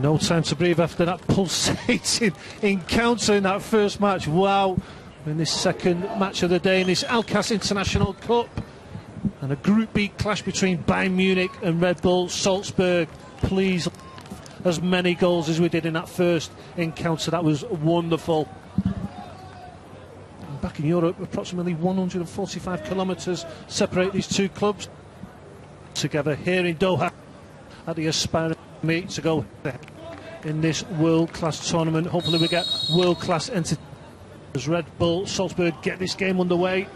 No time to breathe after that pulsating encounter in that first match. Wow, in this second match of the day in this Alcas International Cup. And a Group B clash between Bayern Munich and Redbull Salzburg. Please, as many goals as we did in that first encounter. That was wonderful. And back in Europe, approximately 145 kilometres separate these two clubs. Together here in Doha at the aspiring meet to go in this world-class tournament. Hopefully we get world-class entertainment as Redbull Salzburg get this game underway.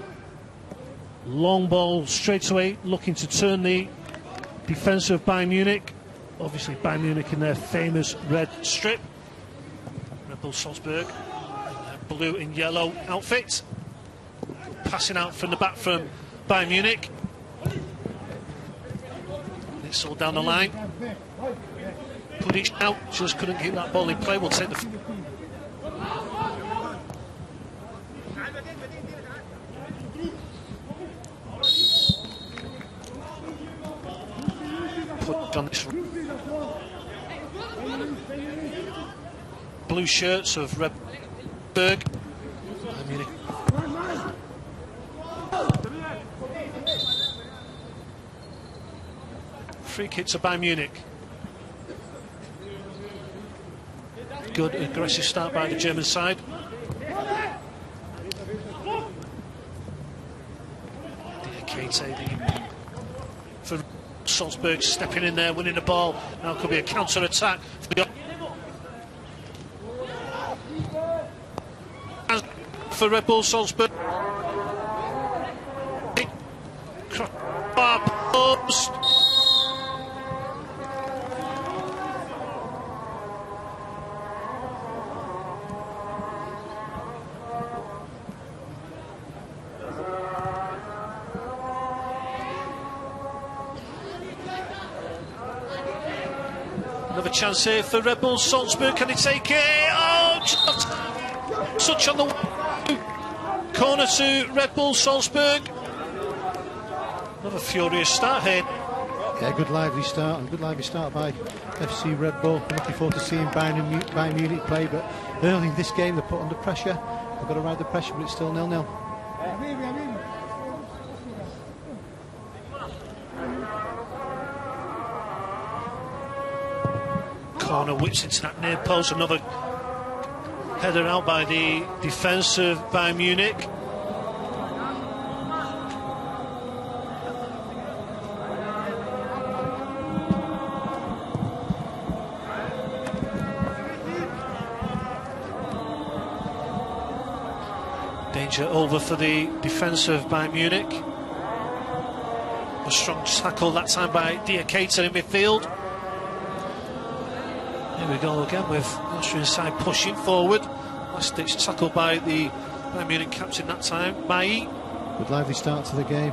Long ball straight away, looking to turn the defence of Bayern Munich. Obviously Bayern Munich in their famous red strip. Redbull Salzburg in their blue and yellow outfit. Passing out from the back from Bayern Munich. It's all down the line. Put it out, just couldn't keep that ball in play. We'll take the... Put on this... Blue shirts of Redbull. Free kick to Bayern Munich. Good aggressive start by the German side. For Salzburg stepping in there, winning the ball. Now could be a counter attack for Redbull Salzburg. Post. Another chance here for Redbull Salzburg. Can he take it? Oh, just touch on the corner to Redbull Salzburg. Another furious start here. Yeah, good lively start, and good lively start by FC Redbull. Looking forward to seeing Bayern Munich play, but early in this game they're put under pressure. They've got to ride the pressure, but it's still 0-0. Corner whips into that near post. Another header out by the defence of Bayern Munich. Danger over for the defence of Bayern Munich. A strong tackle that time by Diakata in midfield. Here we go again with the Austrian side pushing forward. Last ditch tackle by the Bayern Munich captain that time, Mai. Good lively start to the game.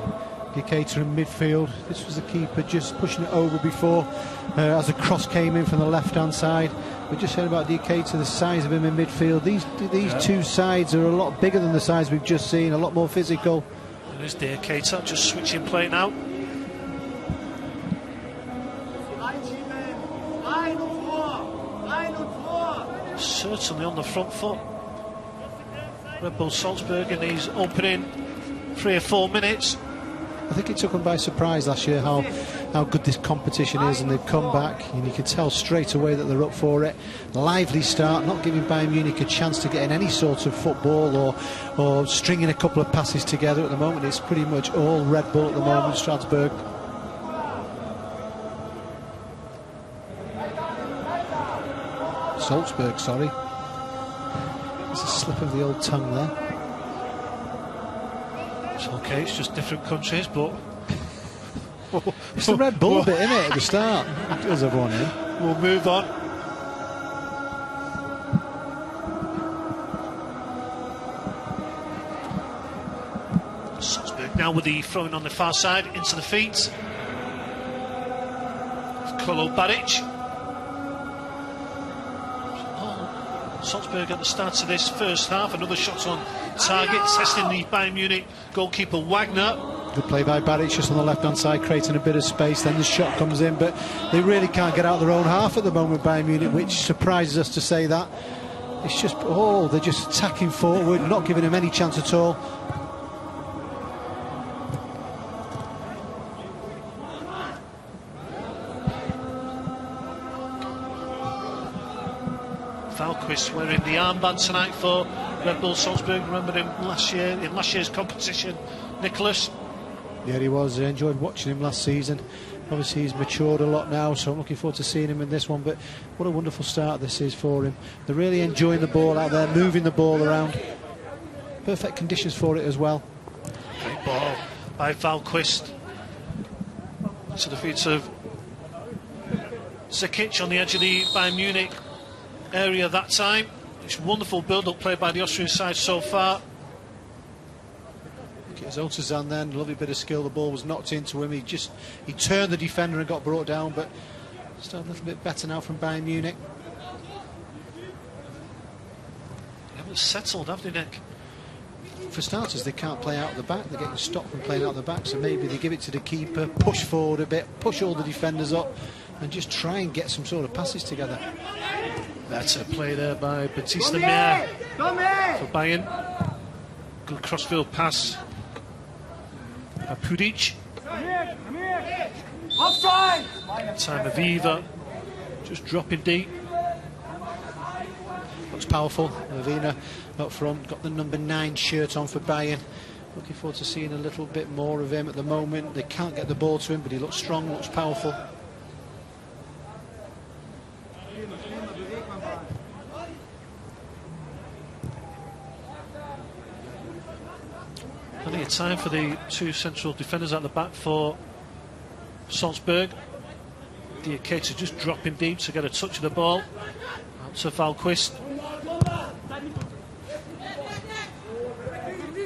Diakata in midfield. This was the keeper just pushing it over before as a cross came in from the left-hand side. We just heard about Diakata, the size of him in midfield. These two sides are a lot bigger than the sides we've just seen, a lot more physical. There's Diakata just switching play now. Certainly on the front foot. Redbull Salzburg in these opening 3 or 4 minutes. I think it took them by surprise last year how good this competition is, and they've come back, and you can tell straight away that they're up for it. Lively start, not giving Bayern Munich a chance to get in any sort of football or stringing a couple of passes together. At the moment it's pretty much all Red Bull at the moment, Strasbourg. Salzburg, sorry. There's a slip of the old tongue there. It's okay, it's just different countries, but... It's the Red Bull bit, isn't it, at the start? Does everyone in? We'll move on. Salzburg now with the throwing on the far side, into the feet. Kolo Baric. Salzburg at the start of this first half, another shot on target, testing the Bayern Munich goalkeeper Wagner. Good play by Baric just on the left-hand side, creating a bit of space. Then the shot comes in, but they really can't get out their own half at the moment, Bayern Munich, which surprises us to say that. It's just, they're just attacking forward, not giving them any chance at all. Valquist wearing the armband tonight for Redbull Salzburg. Remember him last year, in last year's competition, Nicholas? Yeah, he was. I enjoyed watching him last season. Obviously he's matured a lot now, so I'm looking forward to seeing him in this one. But what a wonderful start this is for him. They're really enjoying the ball out there, moving the ball around. Perfect conditions for it as well. Great ball by Valquist to the feet of Zekic on the edge of the Bayern Munich area that time. It's wonderful build-up play by the Austrian side so far. Zoltazan then, a lovely bit of skill. The ball was knocked into him. He turned the defender and got brought down, but still a little bit better now from Bayern Munich. They haven't settled, have they, Nick? For starters, they can't play out the back. They're getting stopped from playing out the back, so maybe they give it to the keeper, push forward a bit, push all the defenders up, and just try and get some sort of passes together. Better play there by Batista Meyer for Bayern. Good crossfield pass by Pudic. Time of Eva just dropping deep. Looks powerful. Avina up front, got the number 9 shirt on for Bayern. Looking forward to seeing a little bit more of him at the moment. They can't get the ball to him, but he looks strong, looks powerful. Plenty of time for the two central defenders at the back for Salzburg. Diaketa just dropping deep to get a touch of the ball. Out to Valquist.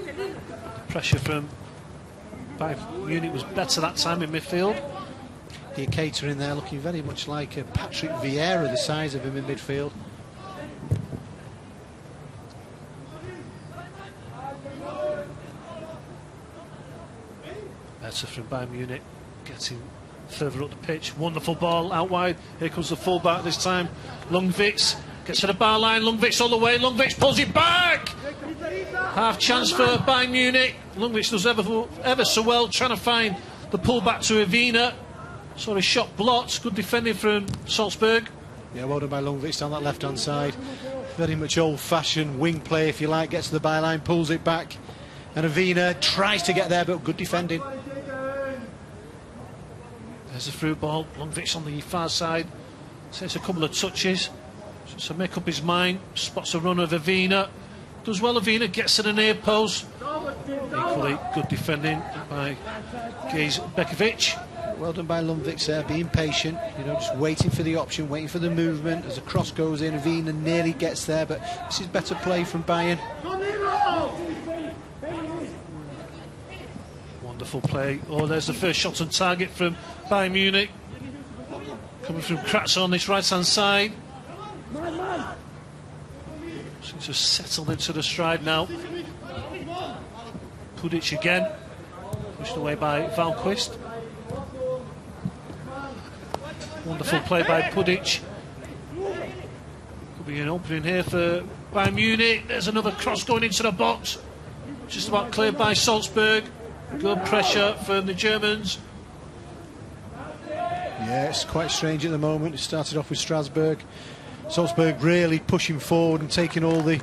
The pressure from Bayern Munich was better that time in midfield. Diaketa in there looking very much like a Patrick Vieira, the size of him in midfield. Better from Bayern Munich, getting further up the pitch. Wonderful ball out wide. Here comes the fullback this time. Lundqvist gets to the bar line. Lundqvist all the way. Lundqvist pulls it back. Half chance for Bayern Munich. Lundqvist does ever so well trying to find the pull back to Avina. Sorry, shot blocked. Good defending from Salzburg. Yeah, well done by Lundqvist on that left-hand side. Very much old-fashioned wing play, if you like. Gets to the byline, pulls it back. And Avina tries to get there, but good defending. There's a through ball. Lundqvist on the far side. Takes a couple of touches. So make up his mind. Spots a run of Avina. Does well, Avina. Gets to the near post. Equally good defending by Gaze Bekovic. Well done by Lundqvist there, being patient, just waiting for the option, waiting for the movement. As the cross goes in, Avina nearly gets there, but this is better play from Bayern. Wonderful play. Oh, there's the first shot on target from Bayern Munich. Coming from Kratz on this right-hand side. Seems to have settled into the stride now. Pudic again. Pushed away by Valquist. Wonderful play by Pudic. Could be an opening here for Bayern Munich. There's another cross going into the box. Just about cleared by Salzburg. Good pressure from the Germans. Yeah, it's quite strange at the moment. It started off with Strasbourg. Salzburg really pushing forward and taking all the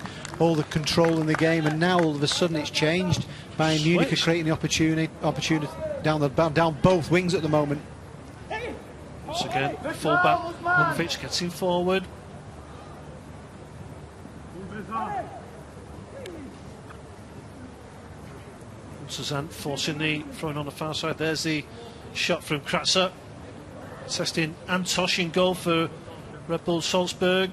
control in the game, and now all of a sudden it's changed. Bayern Munich are creating the opportunity down both wings at the moment. Once again, full-back Lundqvist gets in forward. Suzanne forcing the throwing on the far side. There's the shot from Kratzer. Testing Antosh in goal for Redbull Salzburg.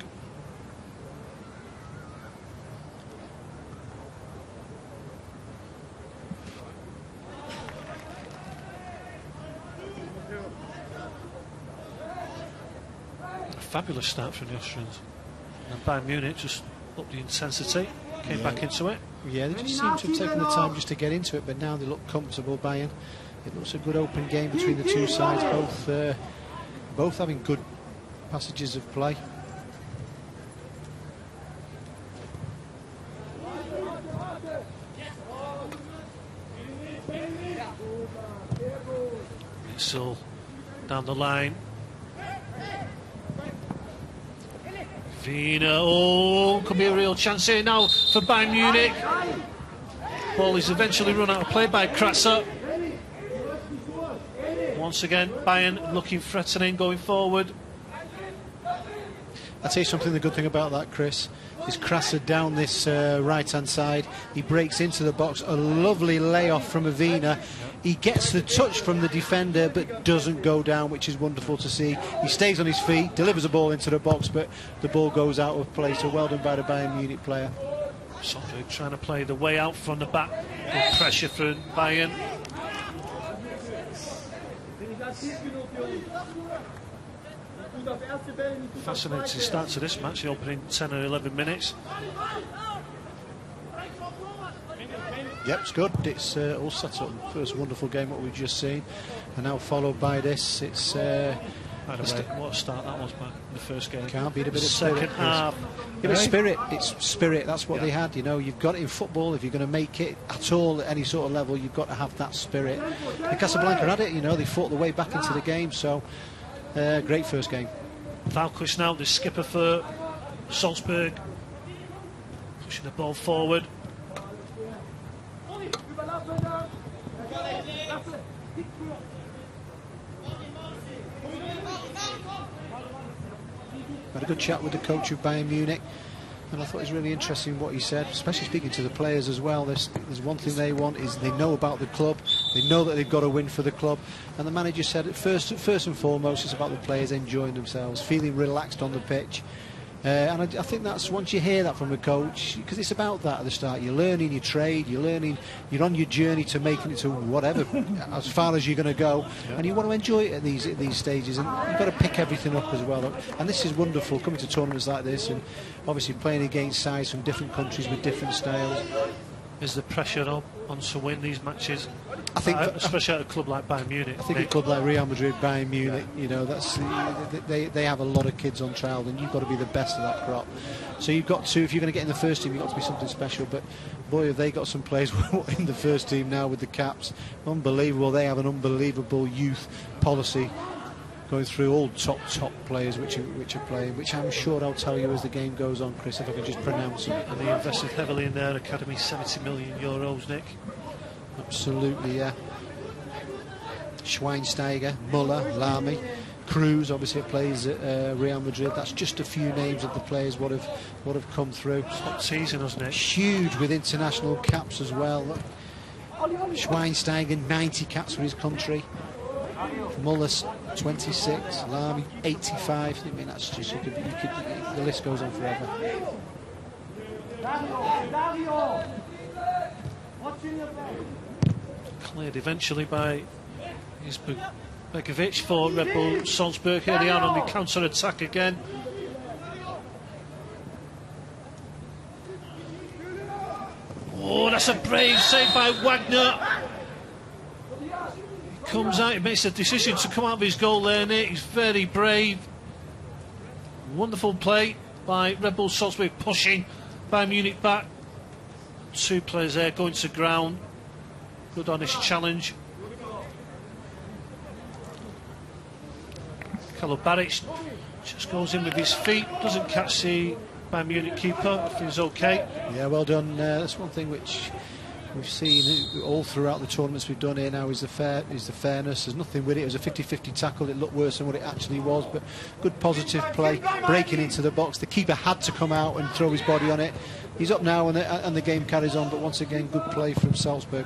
A fabulous start from the Austrians. And Bayern Munich just upped the intensity, came back into it. Yeah, they just seem to have taken the time just to get into it, but now they look comfortable, Bayern. It looks a good open game between the two sides, both having good passages of play. It's all down the line. Wiener, oh, could be a real chance here now for Bayern Munich. Ball is eventually run out of play by Krasser. Once again, Bayern looking threatening going forward. I'll tell you something, the good thing about that, Chris, is Krasser down this right-hand side. He breaks into the box, a lovely layoff from Wiener. He gets the touch from the defender but doesn't go down, which is wonderful to see. He stays on his feet, delivers a ball into the box, but the ball goes out of play, so well done by the Bayern Munich player. Salzburg trying to play the way out from the back with pressure from Bayern. Fascinating start to this match, the opening 10 or 11 minutes. Yep, it's good. It's all set up. First wonderful game what we've just seen, and now followed by this. It's By the way, what a start that was back in the first game. Can't beat a bit of second spirit. half. Yeah, but spirit. It's spirit. That's what they had. You know, you've got it in football. If you're going to make it at all at any sort of level, you've got to have that spirit. And Casablanca had it. You know, they fought their way back into the game. So great first game. Valquist now, the skipper for Salzburg, pushing the ball forward. Had a good chat with the coach of Bayern Munich, and I thought it was really interesting what he said, especially speaking to the players as well. There's one thing they want, is they know about the club, they know that they've got to win for the club, and the manager said first and foremost it's about the players enjoying themselves, feeling relaxed on the pitch. And I think that's, once you hear that from a coach, because it's about that at the start, you're learning your trade, you're on your journey to making it to whatever, as far as you're going to go, and you want to enjoy it at these stages, and you've got to pick everything up as well. And this is wonderful, coming to tournaments like this, and obviously playing against sides from different countries with different styles. Is the pressure on to win these matches? I think, especially at a club like Bayern Munich. I think a club like Real Madrid, Bayern Munich, you know, that's they have a lot of kids on trial, and you've got to be the best of that crop. So you've got to, if you're going to get in the first team, you've got to be something special. But boy, have they got some players in the first team now with the caps. Unbelievable. They have an unbelievable youth policy going through all top players which are playing, which I'm sure I'll tell you as the game goes on, Chris, if I can just pronounce them. And they invested heavily in their academy, 70 million euros, Nick. Absolutely, yeah. Schweinsteiger, Muller, Lamy, Cruz, obviously plays at Real Madrid. That's just a few names of the players what have come through. Stop teasing us, Nick. Huge with international caps as well. Schweinsteiger, 90 caps for his country. Muller, 26. Lamy, 85. I mean, that's just, the list goes on forever. Cleared eventually by Begovic for Redbull Salzburg. Here they are on the counter-attack again. Oh, that's a brave save by Wagner. He comes out, he makes a decision to come out of his goal there, Nick. He's very brave. Wonderful play by Redbull Salzburg, pushing Bayern Munich back. Two players there going to ground. Good honest challenge. Baric just goes in with his feet, doesn't catch the Bayern Munich keeper. Feels okay. Yeah, well done. That's one thing which we've seen all throughout the tournaments we've done here now, is the fairness. There's nothing with it. It was a 50-50 tackle. It looked worse than what it actually was, but good positive play, breaking into the box. The keeper had to come out and throw his body on it. He's up now, and the game carries on, but once again, good play from Salzburg.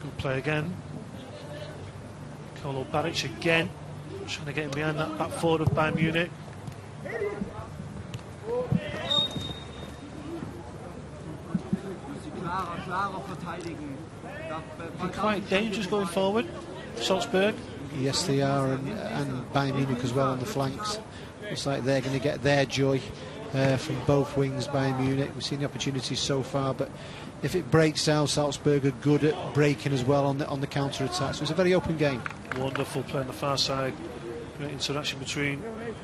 Good play again. Baric again, trying to get him behind that back forward of Bayern Munich. klarer verteidigen. Quite dangerous going forward, Salzburg. Yes, they are, and Bayern Munich as well on the flanks. Looks like they're going to get their joy from both wings. Bayern Munich, we've seen the opportunities so far, but if it breaks down, Salzburg are good at breaking as well on the counter attack. So it's a very open game. Wonderful play on the far side. Great interaction between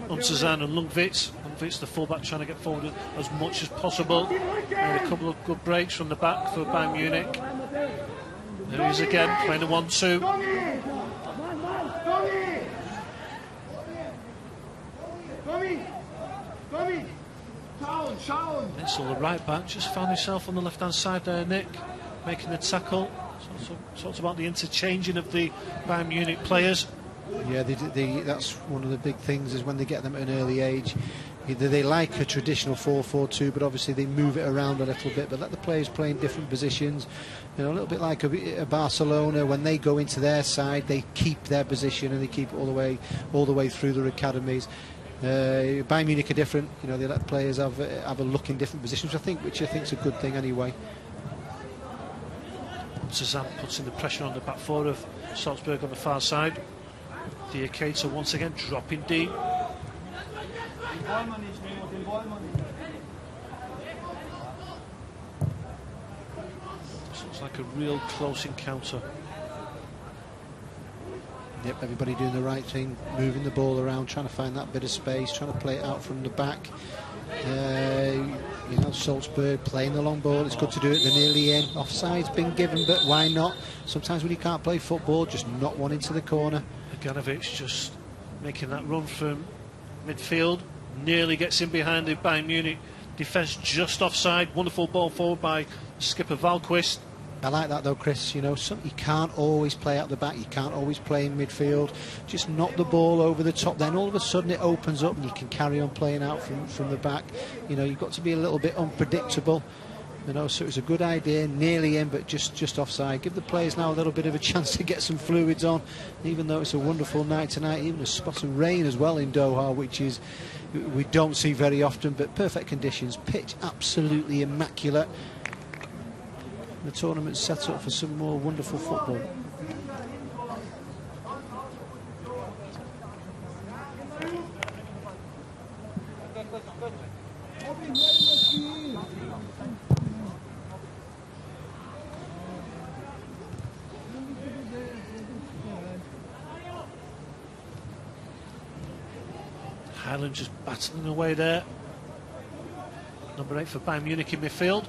Unsazan and Lundqvist. Lundqvist, the fullback, trying to get forward as much as possible. And a couple of good breaks from the back for Bayern Munich. There he is again, playing a 1-2. And so the right back just found himself on the left hand side there, Nick, making the tackle. So talked about the interchanging of the Bayern Munich players. Yeah, that's one of the big things, is when they get them at an early age. They like a traditional 4-4-2, but obviously they move it around a little bit, but let the players play in different positions. You know, a little bit like a Barcelona, when they go into their side, they keep their position and they keep it all the way through their academies. Bayern Munich are different. You know, they let players have a look in different positions, which I think is a good thing anyway. Sazan puts in the pressure on the back four of Salzburg on the far side. The Equalizer once again dropping deep. This looks like a real close encounter. Yep, everybody doing the right thing, moving the ball around, trying to find that bit of space, trying to play it out from the back. You know, Salzburg playing the long ball. It's good to do it. They're nearly in. Offside's been given, but why not? Sometimes when you can't play football, just not one into the corner. Ganovic just making that run from midfield, nearly gets in behind the Bayern Munich defence, just offside. Wonderful ball forward by skipper Valquist. I like that though, Chris. You know, you can't always play out the back, you can't always play in midfield. Just knock the ball over the top, then all of a sudden it opens up and you can carry on playing out from the back. You know, you've got to be a little bit unpredictable. You know, so it was a good idea, nearly in, but just offside. Give the players now a little bit of a chance to get some fluids on, even though it's a wonderful night tonight. Even a spot of rain as well in Doha, which is we don't see very often, but perfect conditions. Pitch absolutely immaculate. The tournament's set up for some more wonderful football. Highland just battling away there. Number 8 for Bayern Munich in midfield.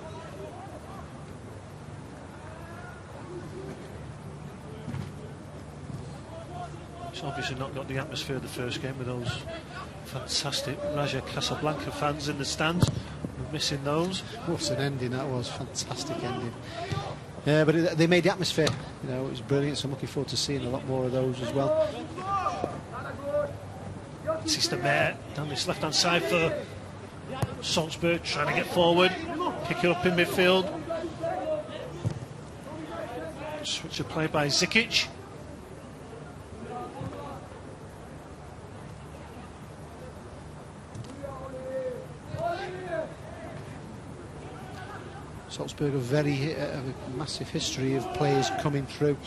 It's obviously not got the atmosphere of the first game with those fantastic Raja Casablanca fans in the stands. We're missing those. What an ending that was, fantastic ending. Yeah, but they made the atmosphere, you know, it was brilliant, so I'm looking forward to seeing a lot more of those as well. Sister Mayer down this left hand side for Salzburg, trying to get forward, pick it up in midfield. Switch of play by Zikic. Salzburg have a massive history of players coming through.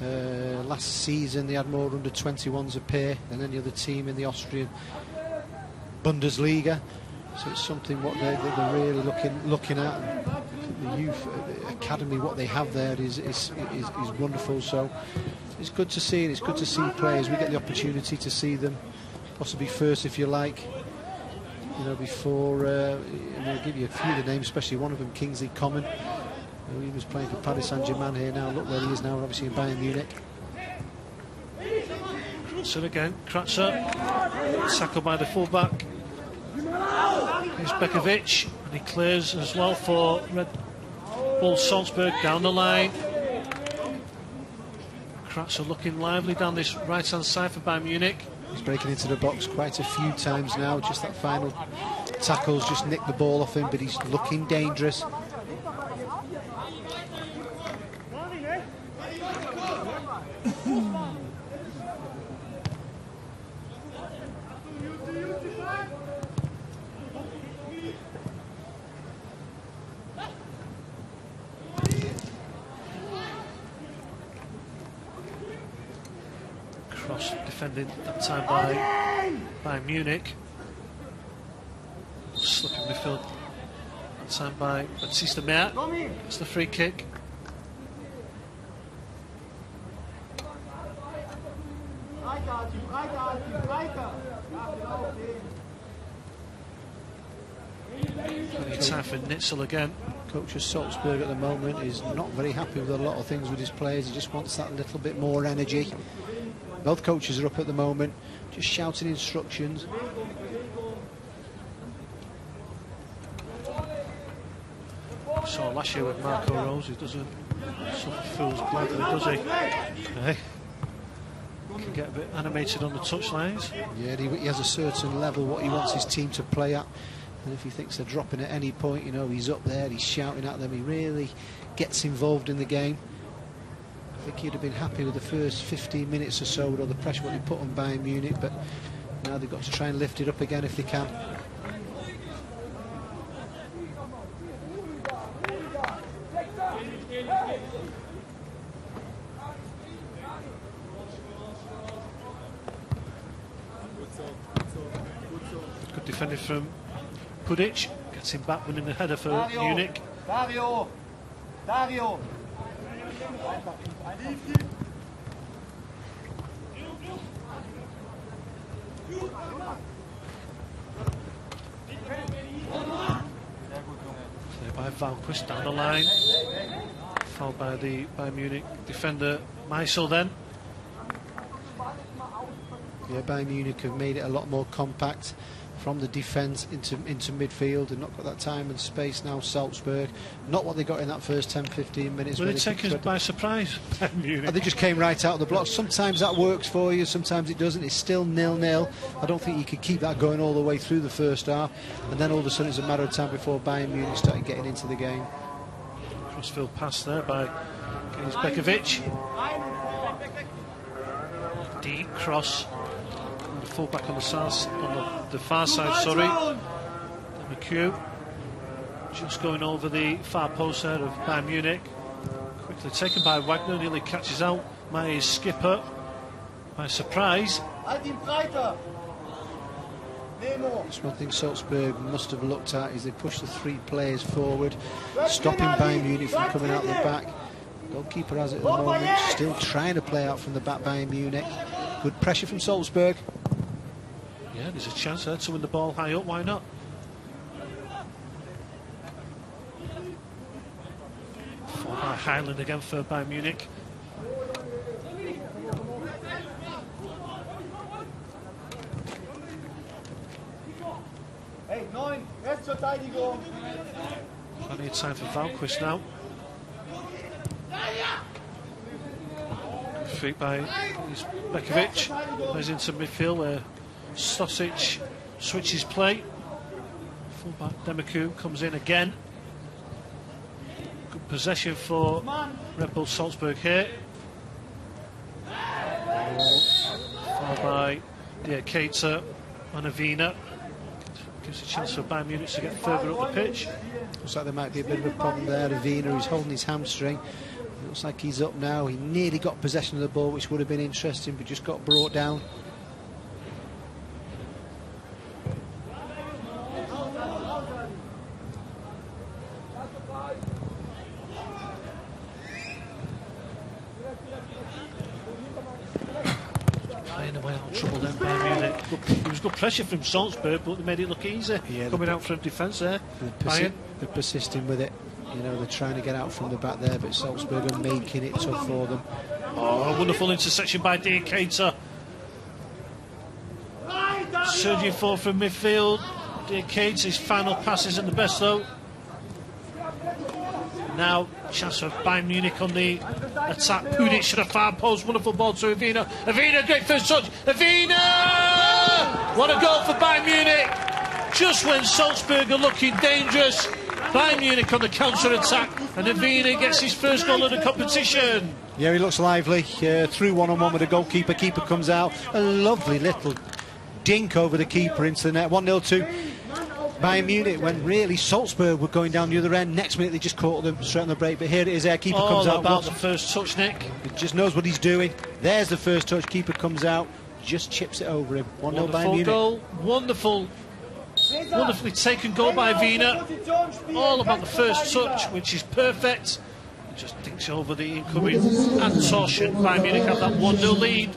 Last season they had more under-21s appear than any other team in the Austrian Bundesliga, so it's something what they're really looking at. The youth academy, what they have there is wonderful. So it's good to see, and it's good to see players. We get the opportunity to see them possibly first, if you like. You know, before I'll give you a few of the names, especially one of them, Kingsley Coman. He was playing for Paris Saint-Germain here now. Look where he is now, obviously in Bayern Munich. So again, Kratzer, tackled by the fullback. Here's Bekovic, and he clears as well for Redbull Salzburg down the line. Kratzer looking lively down this right-hand side for Bayern Munich. He's breaking into the box quite a few times now. Just that final tackle's just nicked the ball off him, but he's looking dangerous. Cross defended that time by Munich. Slipping midfield that time by Batista Meyer. It's the free kick. Plenty of time for Nitzel again. Coach of Salzburg at the moment is not very happy with a lot of things with his players. He just wants that little bit more energy. Both coaches are up at the moment, just shouting instructions. Saw last year with Marco Rose, he doesn't suffer fools gladly, does he? Hey. Can get a bit animated on the touchlines. Yeah, he has a certain level what he wants his team to play at, and if he thinks they're dropping at any point, you know, he's up there, he's shouting at them, he really gets involved in the game. I think he'd have been happy with the first 15 minutes or so with all the pressure what he put on Bayern Munich, but now they've got to try and lift it up again if they can. Good defending from Pudic, gets him back, winning the header for Munich. Dario! There by Valquist down the line. Fouled by the Munich defender Meisel then. Yeah, Bayern Munich have made it a lot more compact from the defence into midfield. They've not got that time and space now, Salzburg. Not what they got in that first 10-15 minutes. Will it take us by surprise, Munich? They just came right out of the block. Sometimes that works for you, sometimes it doesn't. It's still 0-0. I don't think you could keep that going all the way through the first half. And then all of a sudden it's a matter of time before Bayern Munich started getting into the game. Crossfield pass there by Bekovic. Deep cross. Full back on the far side, sorry. McHugh just going over the far post there of Bayern Munich. Quickly taken by Wagner, nearly catches out Meyer's skipper by surprise. That's one thing Salzburg must have looked at, is they pushed the three players forward, stopping Bayern Munich from coming out the back. Goalkeeper has it at the moment, still trying to play out from the back. Bayern Munich. Good pressure from Salzburg. Yeah, there's a chance there to win the ball high up, why not? Fought by Highland again for Bayern Munich. Hey, 9, Rechtsverteidigung. Plenty of time for Valquist now. Feet by Bekovic. Plays into midfield where Stosic switches play. Fullback Demiku comes in again. Good possession for Redbull Salzburg here. Followed by Keita and Avina. Gives a chance for Bayern Munich to get further up the pitch. Looks like there might be a bit of a problem there. Avina is holding his hamstring. Looks like he's up now. He nearly got possession of the ball, which would have been interesting, but just got brought down. Playing away out of trouble then by Munich. It was good pressure from Salzburg, but they made it look easy. Yeah, coming out from defence there. They're persisting with it. You know, they're trying to get out from the back there, but Salzburg are making it tough for them. Oh, a wonderful intersection by Keita. Surging forward from midfield. Keita, his final pass isn't the best though. Now, chance for Bayern Munich on the attack. Pudic should have far post. Wonderful ball to Avina. Avina, great first touch. Avina! What a goal for Bayern Munich. Just when Salzburg are looking dangerous, Bayern Munich on the counter-attack, and Avina gets his first goal of the competition. Yeah, he looks lively. Through one-on-one with the goalkeeper. Keeper comes out. A lovely little dink over the keeper into the net. 1-0 to Bayern Munich, when really Salzburg were going down the other end. Next minute they just caught them straight on the break. But here it is, keeper comes out. All about the first touch, Nick. He just knows what he's doing. There's the first touch, keeper comes out, just chips it over him. 1-0 Bayern Munich. Goal, wonderfully taken goal by Wiener. All about the first touch, which is perfect. He just dinks over the incoming Antosh, and Bayern Munich have that 1-0 lead.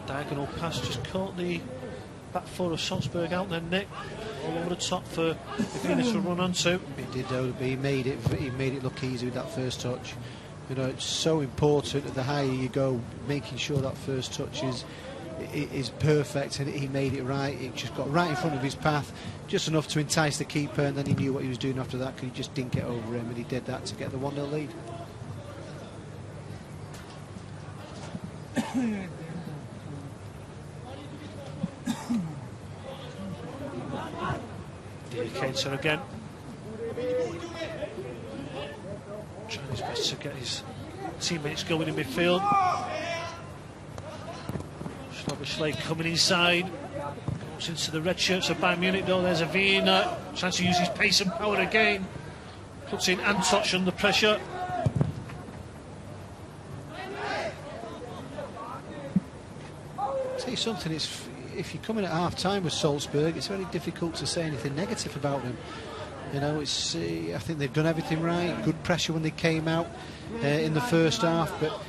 Diagonal pass just caught the back four of Salzburg out there, Nick. All over the top for Venus to run onto. He did, though, but he made it look easy with that first touch. You know, it's so important that the higher you go, making sure that first touch is perfect, and he made it right. It just got right in front of his path, just enough to entice the keeper, and then he knew what he was doing after that. Could he just dink it over him, and he did that to get the 1-0 lead. Diakonsa again, trying his best to get his teammates going in midfield. Schleich coming inside, goes into the red shirts of Bayern Munich though. There's a Wiener trying to use his pace and power again, puts in Antosh under pressure. I'll tell you something, if you're coming at half time with Salzburg, it's very difficult to say anything negative about them. You know, I think they've done everything right. Good pressure when they came out in the first half, but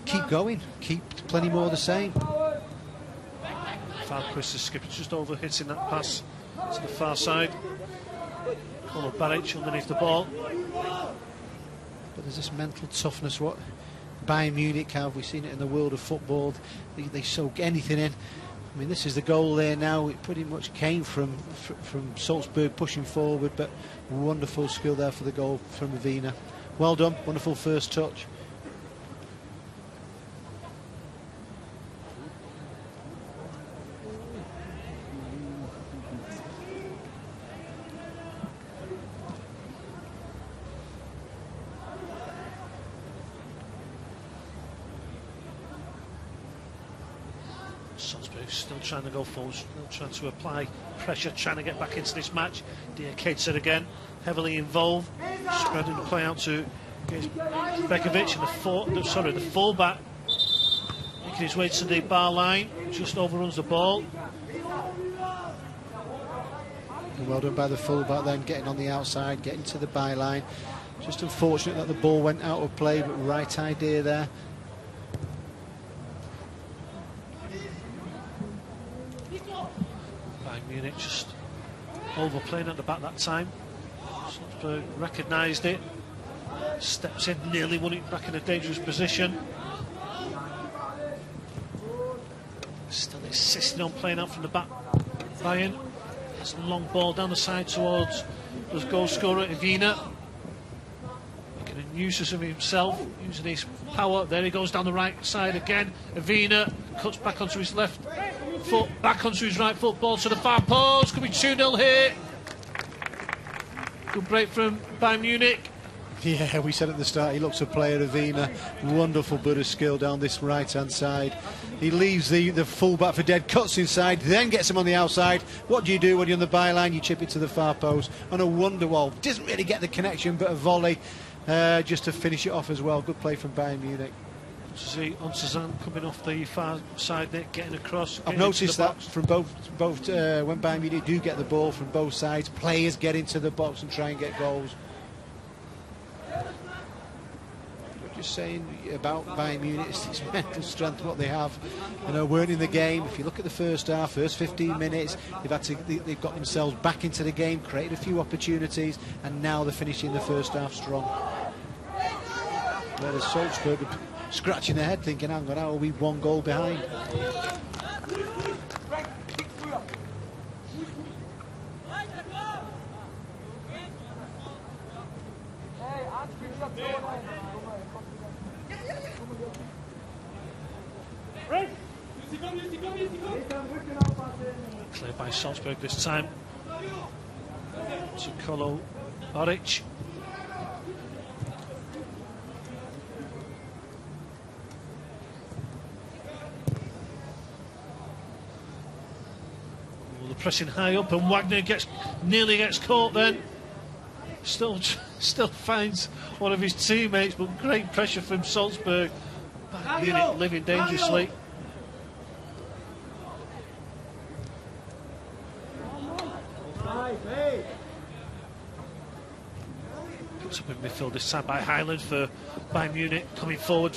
keep going, keep plenty more of the same. Falquist, the skipper, just over hitting that pass to the far side. Conor Baric underneath the ball. But there's this mental toughness what Bayern Munich have. We've seen it in the world of football. They soak anything in. I mean, this is the goal there now. It pretty much came from Salzburg pushing forward, but wonderful skill there for the goal from Wiener. Well done, wonderful first touch. Salzburg still trying to go forward, still trying to apply pressure, trying to get back into this match. Diakonsa again, heavily involved, spreading the play out to Bekovic, and the fullback making his way to the bar line, just overruns the ball. And well done by the fullback then, getting on the outside, getting to the byline. Just unfortunate that the ball went out of play, but right idea there. Munich just overplaying at the back that time. Salzburg recognised it, steps in, nearly won it back in a dangerous position. Still insisting on playing out from the back. Bayern, it's a long ball down the side towards the goal scorer Wiener, making a nuisance of himself, using his power. There he goes down the right side again. Wiener cuts back onto his left foot, back onto his right foot, ball to the far post. Could be 2-0 here. Good break from Bayern Munich. Yeah, we said at the start he looks a player of Wiener. Wonderful bit of skill down this right hand side. He leaves the full-back for dead, cuts inside, then gets him on the outside. What do you do when you're on the byline? You chip it to the far post on a wonder wall. Doesn't really get the connection, but a volley just to finish it off as well. Good play from Bayern Munich. See Onsazan coming off the far side there, getting across. I've noticed that from both when Bayern Munich do get the ball from both sides, players get into the box and try and get goals. Just saying about Bayern Munich, it's mental strength what they have. You know, weren't in the game. If you look at the first half, first 15 minutes, they've got themselves back into the game, created a few opportunities, and now they're finishing the first half strong. Whereas Salzburg scratching their head thinking, hang on, how are we one goal behind? Cleared by Salzburg this time. To Kolo Baric. Well, they're pressing high up, and Wagner nearly gets caught then. Still finds one of his teammates, but great pressure from Salzburg. Bayern Munich living dangerously. Puts up in midfield this time by Highland for Bayern Munich, coming forward,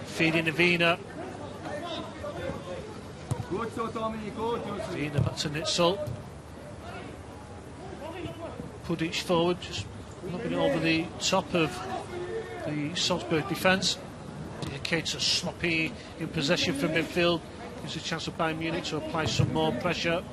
feeding Avina. Avina back to Nitzel. Pudic forward, just knocking it over the top of the Salzburg defence. Diakata sloppy in possession from midfield. Gives a chance for Bayern Munich to apply some more pressure.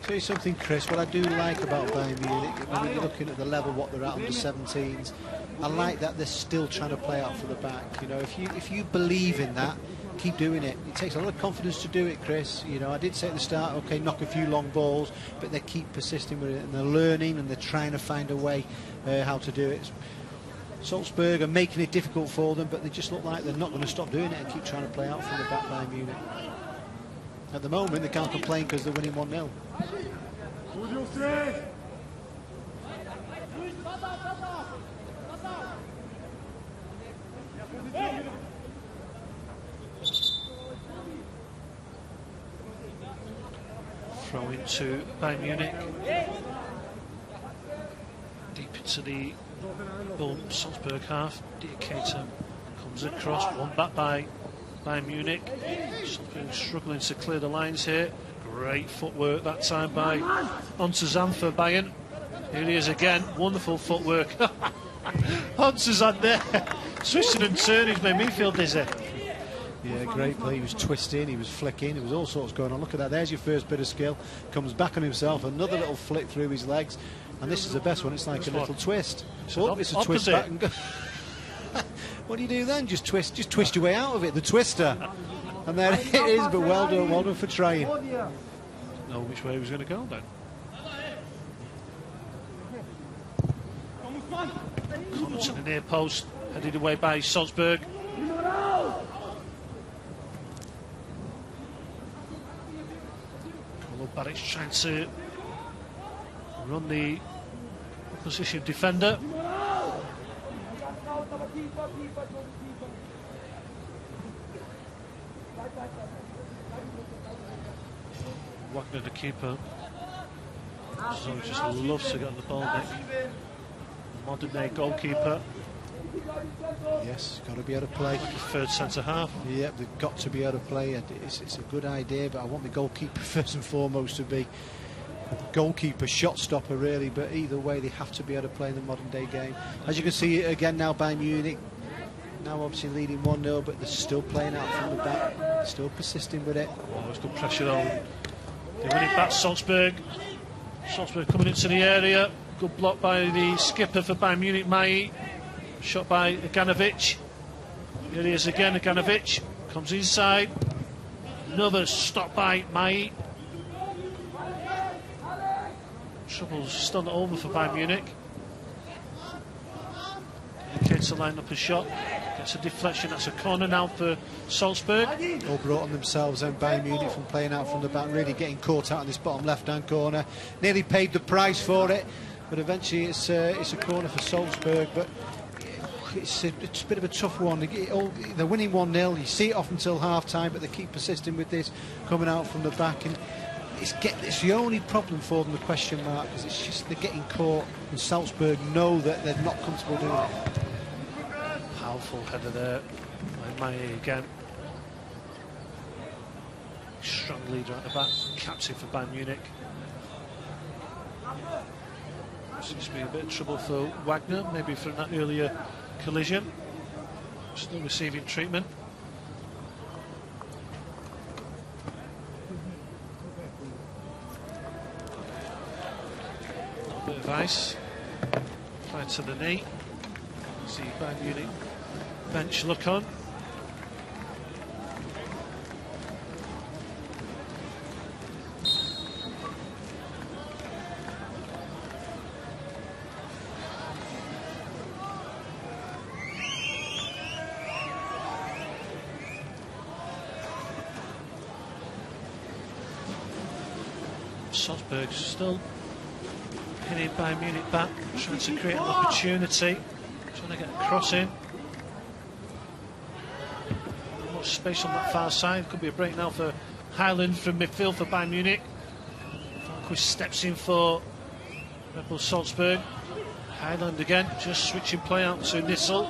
Tell you something, Chris, what I do like about Bayern Munich, when you're looking at the level what they're at under 17s, I like that they're still trying to play out from the back. You know, if you believe in that, keep doing it. It takes a lot of confidence to do it, Chris. You know, I did say at the start, okay, knock a few long balls, but they keep persisting with it, and they're learning, and they're trying to find a way how to do it. Salzburg are making it difficult for them, but they just look like they're not going to stop doing it and keep trying to play out from the back by Munich. At the moment, they can't complain because they're winning 1-0. Throw into Bayern Munich. Deep into the Salzburg half. Diakata comes across, one back by Bayern Munich. Salzburg struggling to clear the lines here. Great footwork that time by Ontuzan for Bayern. Here he is again, wonderful footwork. Ontuzan there, twisting and turning, made me feel dizzy. Yeah, great play. He was twisting, he was flicking, there was all sorts going on. Look at that, there's your first bit of skill. Comes back on himself, another little flick through his legs. And this is the best one, it's like a little twist. It's a twist back and go. What do you do then? Just twist your way out of it, the twister. And there it is, but well done for trying. Didn't know which way he was going to go then. Corner to the near post, headed away by Salzburg. Barrett's trying to run the opposition defender. Wagner, the keeper, so just loves to get on the ball, Nick. Modern day goalkeeper. Yes, got to be able to play. Like a third centre half. Yep, they've got to be able to play. It's a good idea, but I want the goalkeeper first and foremost to be a goalkeeper, shot stopper really, but either way they have to be able to play in the modern day game. As you can see again now by Munich, now obviously leading 1-0, but they're still playing out from the back, still persisting with it. Oh, it's good pressure on. They win it back, Salzburg. Salzburg coming into the area. Good block by the skipper for Bayern Munich, Mai. Shot by Ganovic. Here he is again, Ganovic. Comes inside. Another stop by Mai. Trouble's still not over for Bayern Munich. Indicates to line up a shot. Gets a deflection. That's a corner now for Salzburg. All brought on themselves and Bayern Munich from playing out from the back, really getting caught out in this bottom left-hand corner. Nearly paid the price for it, but eventually it's a corner for Salzburg. But it's a bit of a tough one. They're winning 1-0. You see it off until half-time, but they keep persisting with this, coming out from the back. And it's the only problem for them, the question mark, because it's just they're getting caught, and Salzburg know that they're not comfortable doing it. Powerful header there by Mai again. Strong leader at the back, captain for Bayern Munich. Seems to be a bit of trouble for Wagner, maybe from that earlier collision. Still receiving treatment. A bit of ice applied to the knee. See Bayern Munich bench look on. Salzburg still pinning Bayern Munich back, trying to create an opportunity, trying to get a cross in. Not much space on that far side. Could be a break now for Highland from midfield for Bayern Munich. Falquist steps in for Redbull Salzburg. Highland again, just switching play out to Nissel.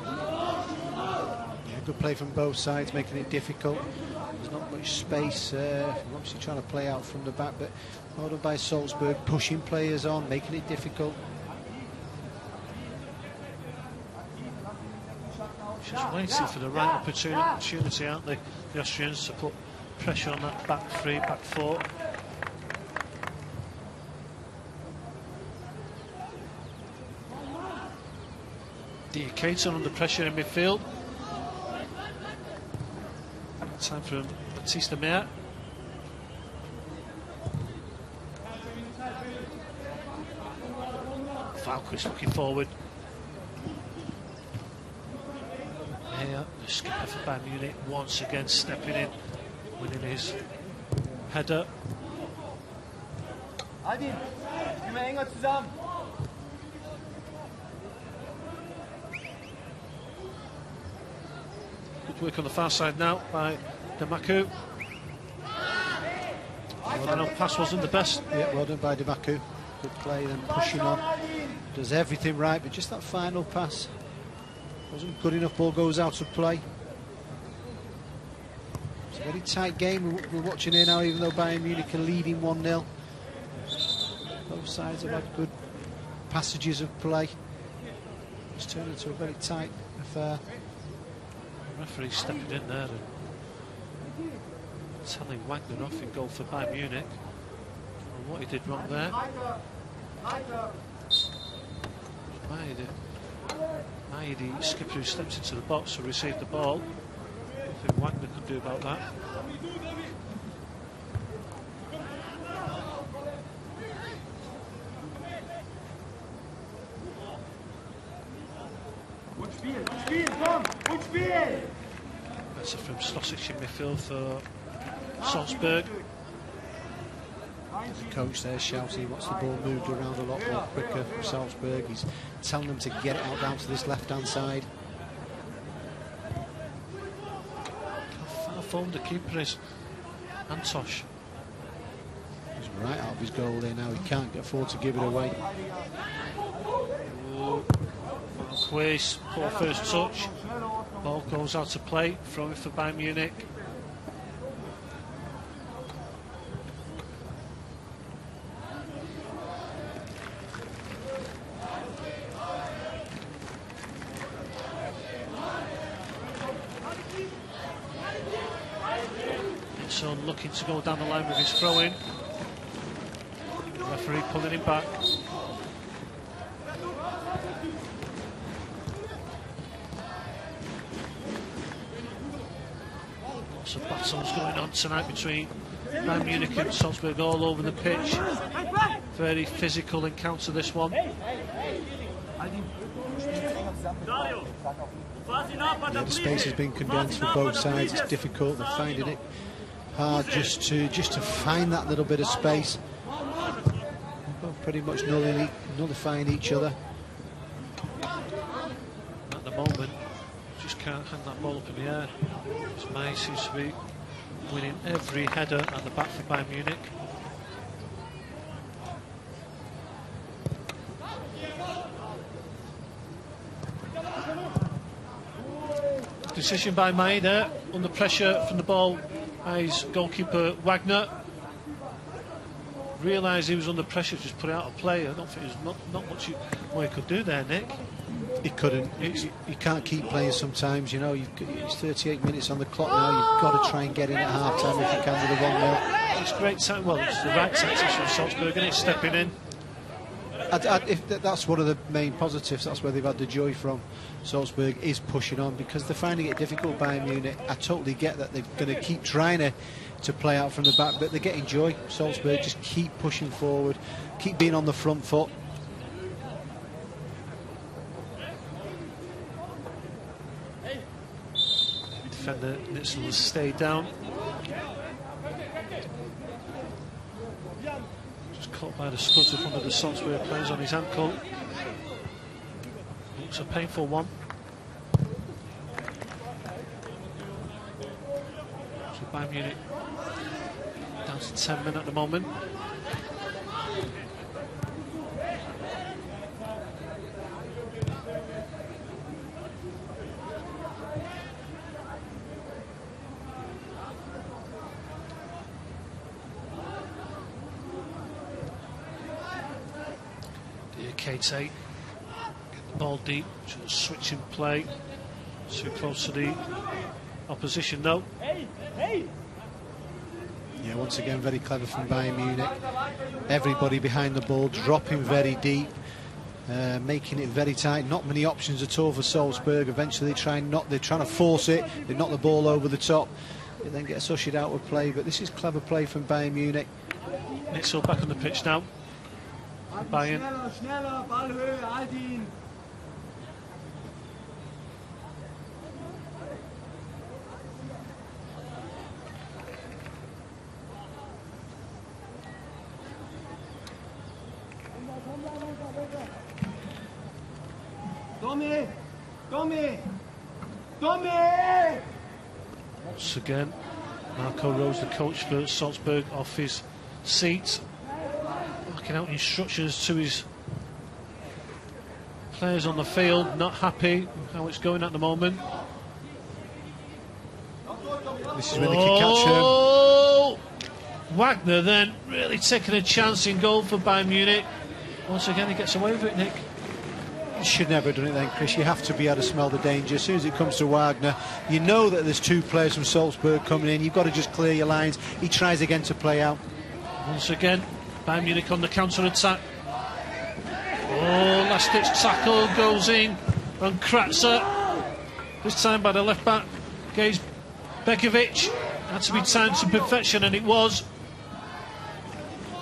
Yeah, good play from both sides, making it difficult. There's not much space. Obviously trying to play out from the back, but well done by Salzburg, pushing players on, making it difficult. Just waiting for the right opportunity, aren't they, the Austrians, to put pressure on that back three, back four. Diakator under pressure in midfield. Time for Baptiste Meyer. Falquist looking forward. Meyer, the skipper for Bayern Munich, once again stepping in, winning his header. Adin, immer enger zusammen. Good work on the far side now by Damaku. The final pass wasn't the best. Yeah, well done by Damaku. Good play, then pushing on. Does everything right, but just that final pass wasn't good enough. Ball goes out of play. It's a very tight game we're watching here now, even though Bayern Munich are leading 1-0. Both sides have had good passages of play. It's turned into a very tight affair. The referee stepping in there and telling Wagner off in goal for Bayern Munich. I don't know what he did wrong there. Maidi, skipper who steps into the box to receive the ball. Nothing Wagner could do about that. That's it from Stosic in midfield for Salzburg. The coach there shouting he wants the ball moved around a lot more quicker from Salzburg. He's telling them to get it out down to this left-hand side. How far forward the keeper is, Antosh. He's right out of his goal there now. He can't afford to give it away. Falquist, poor first touch. Ball goes out to play, throwing for Bayern Munich. So looking to go down the line with his throw-in. Referee pulling him back. Lots of battles going on tonight between Bayern Munich and Salzburg all over the pitch. Very physical encounter, this one. Yeah, the space has been condensed for both sides. It's difficult. They're finding it hard just to find that little bit of space. Both pretty much nullifying each other. At the moment, just can't hang that ball up in the air. May seems to be winning every header at the back for Bayern Munich. Decision by May there, under pressure from the ball by his goalkeeper Wagner. Realised he was under pressure, just put it out of play. I don't think there's not much more he could do there, Nick. He couldn't. You can't keep playing sometimes, you know. It's 38 minutes on the clock now. You've got to try and get in at half-time if you can with a 1-0. It's great time. Well, it's the right tactics from Salzburg, and it's stepping in. That's one of the main positives. That's where they've had the joy from. Salzburg is pushing on because they're finding it difficult. Bayern Munich, I totally get that they're going to keep trying to play out from the back, but they're getting joy. Salzburg just keep pushing forward, keep being on the front foot. Defender Nitzel has stayed down. Just caught by the spuds of one of the Salzburg players on his ankle. Looks a painful one. So Bayern Munich down to 10 men at the moment. Kate, get the ball deep, switching play, too close to the opposition though. Yeah, once again very clever from Bayern Munich. Everybody behind the ball, dropping very deep, making it very tight. Not many options at all for Salzburg. Eventually they're trying to force it, they knock the ball over the top, it then gets ushered out of play, but this is clever play from Bayern Munich. Nitzel back on the pitch now. Bayern. Schneller, Ballhöhe, halt ihn! Tommy! Tommy! Tommy! Once again, Marco Rose, the coach for Salzburg, off his seat, marking out instructions to his players on the field. Not happy with how it's going at the moment. This is where they can catch him. Oh! Wagner then really taking a chance in goal for Bayern Munich. Once again, he gets away with it, Nick. You should never have done it then, Chris. You have to be able to smell the danger. As soon as it comes to Wagner, you know that there's two players from Salzburg coming in. You've got to just clear your lines. He tries again to play out. Once again, Bayern Munich on the counter-attack. Oh, last-ditch tackle goes in on Kratzer. This time by the left-back, Gage Begovic. Had to be timed to perfection, and it was.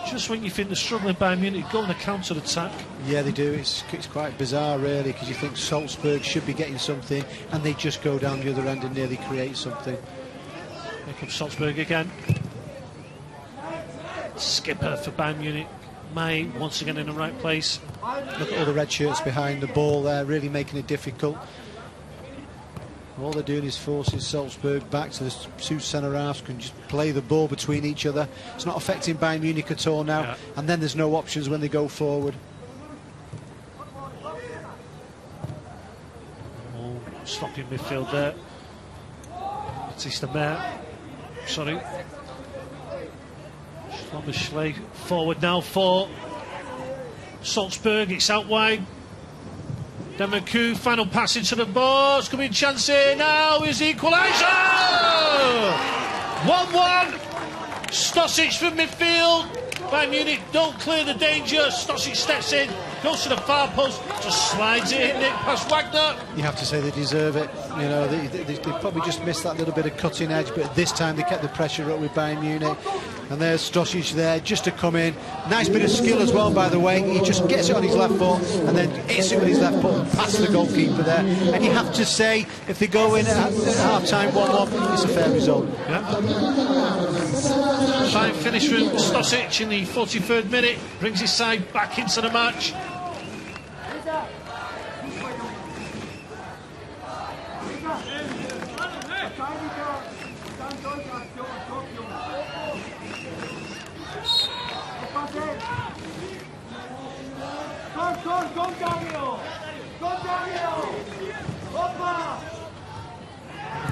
Just when you think they're struggling, Bayern Munich go on the counter-attack. Yeah, they do. It's quite bizarre, really, because you think Salzburg should be getting something, and they just go down the other end and nearly create something. Here comes Salzburg again. Skipper for Bayern Munich. May once again in the right place. Look at all the red shirts behind the ball there, really making it difficult. All they're doing is forcing Salzburg back to the two centre-halves, can just play the ball between each other. It's not affecting Bayern Munich at all now, and then there's no options when they go forward. Oh, stopping midfield there. Batista Mayer. Sorry. Schley forward now for Salzburg. It's out wide. Demirkü, final pass into the box. Coming chance here now is the equaliser! 1-1. Stosic from midfield. Bayern Munich don't clear the danger. Stosic steps in, goes to the far post, just slides it in, Nick, past Wagner. You have to say they deserve it. You know, they probably just missed that little bit of cutting edge, but this time they kept the pressure up with Bayern Munich. And there's Stosic there just to come in. Nice bit of skill as well, by the way. He just gets it on his left foot and then hits it with his left foot and past the goalkeeper there. And you have to say, if they go in at half-time 1-1, it's a fair result. Yeah. Fine finish from Stosic in the 43rd minute. Brings his side back into the match.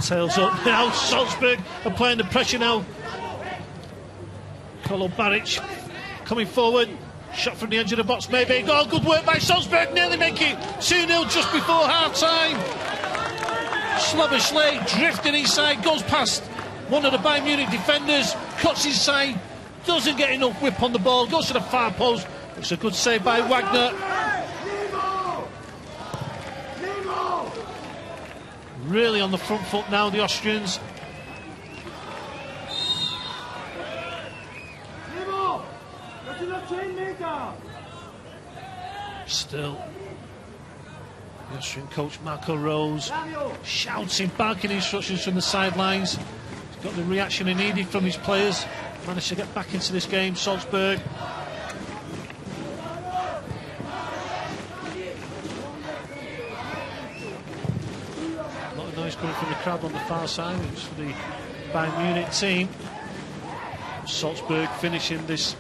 Tails up now. Salzburg are playing the pressure now. Kolo Baric coming forward. Shot from the edge of the box, maybe. Oh, good work by Salzburg. Nearly make it 2-0 just before half time. Schley drifting inside, goes past one of the Bayern Munich defenders, cuts inside, doesn't get enough whip on the ball, goes to the far post. It's a good save by Wagner. Really on the front foot now, the Austrians. Still, the Austrian coach Marco Rose shouting barking instructions from the sidelines. got the reaction he needed from his players. Managed to get back into this game, Salzburg. A lot of noise coming from the crowd on the far side. It's for the Bayern Munich team. Salzburg finishing this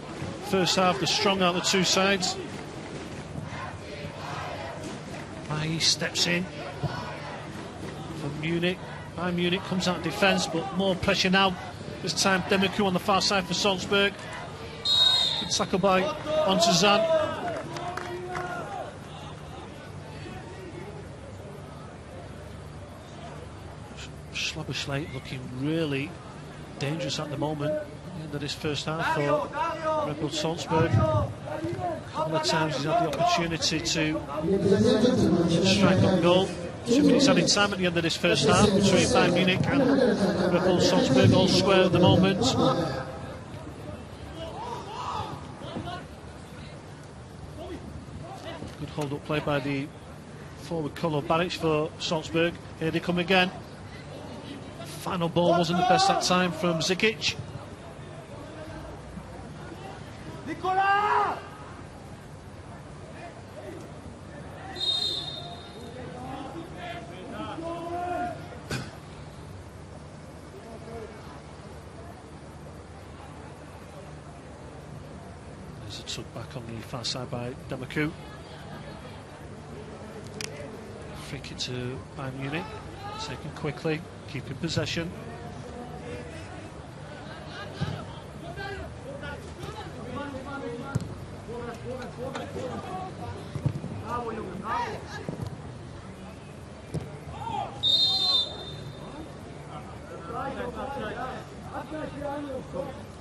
first half, the strong out of the two sides. He steps in for Munich. Bayern Munich comes out of defence, but more pressure now. This time Demiku on the far side for Salzburg. Good tackle by Ontuzan. Schlabberschleit looking really dangerous at the moment. At the end of this first half for Red Bull Salzburg. A couple of times he's had the opportunity to strike up goal. 2 minutes added time at the end of this first half between Bayern Munich and Red Bull Salzburg, all square at the moment. Good hold-up play by the forward Kolo Baric for Salzburg. Here they come again. Final ball wasn't the best that time from Zikic. There's a tuck back on the far side by Demiku. Free kick to Bayern Munich. Taken quickly, keeping possession.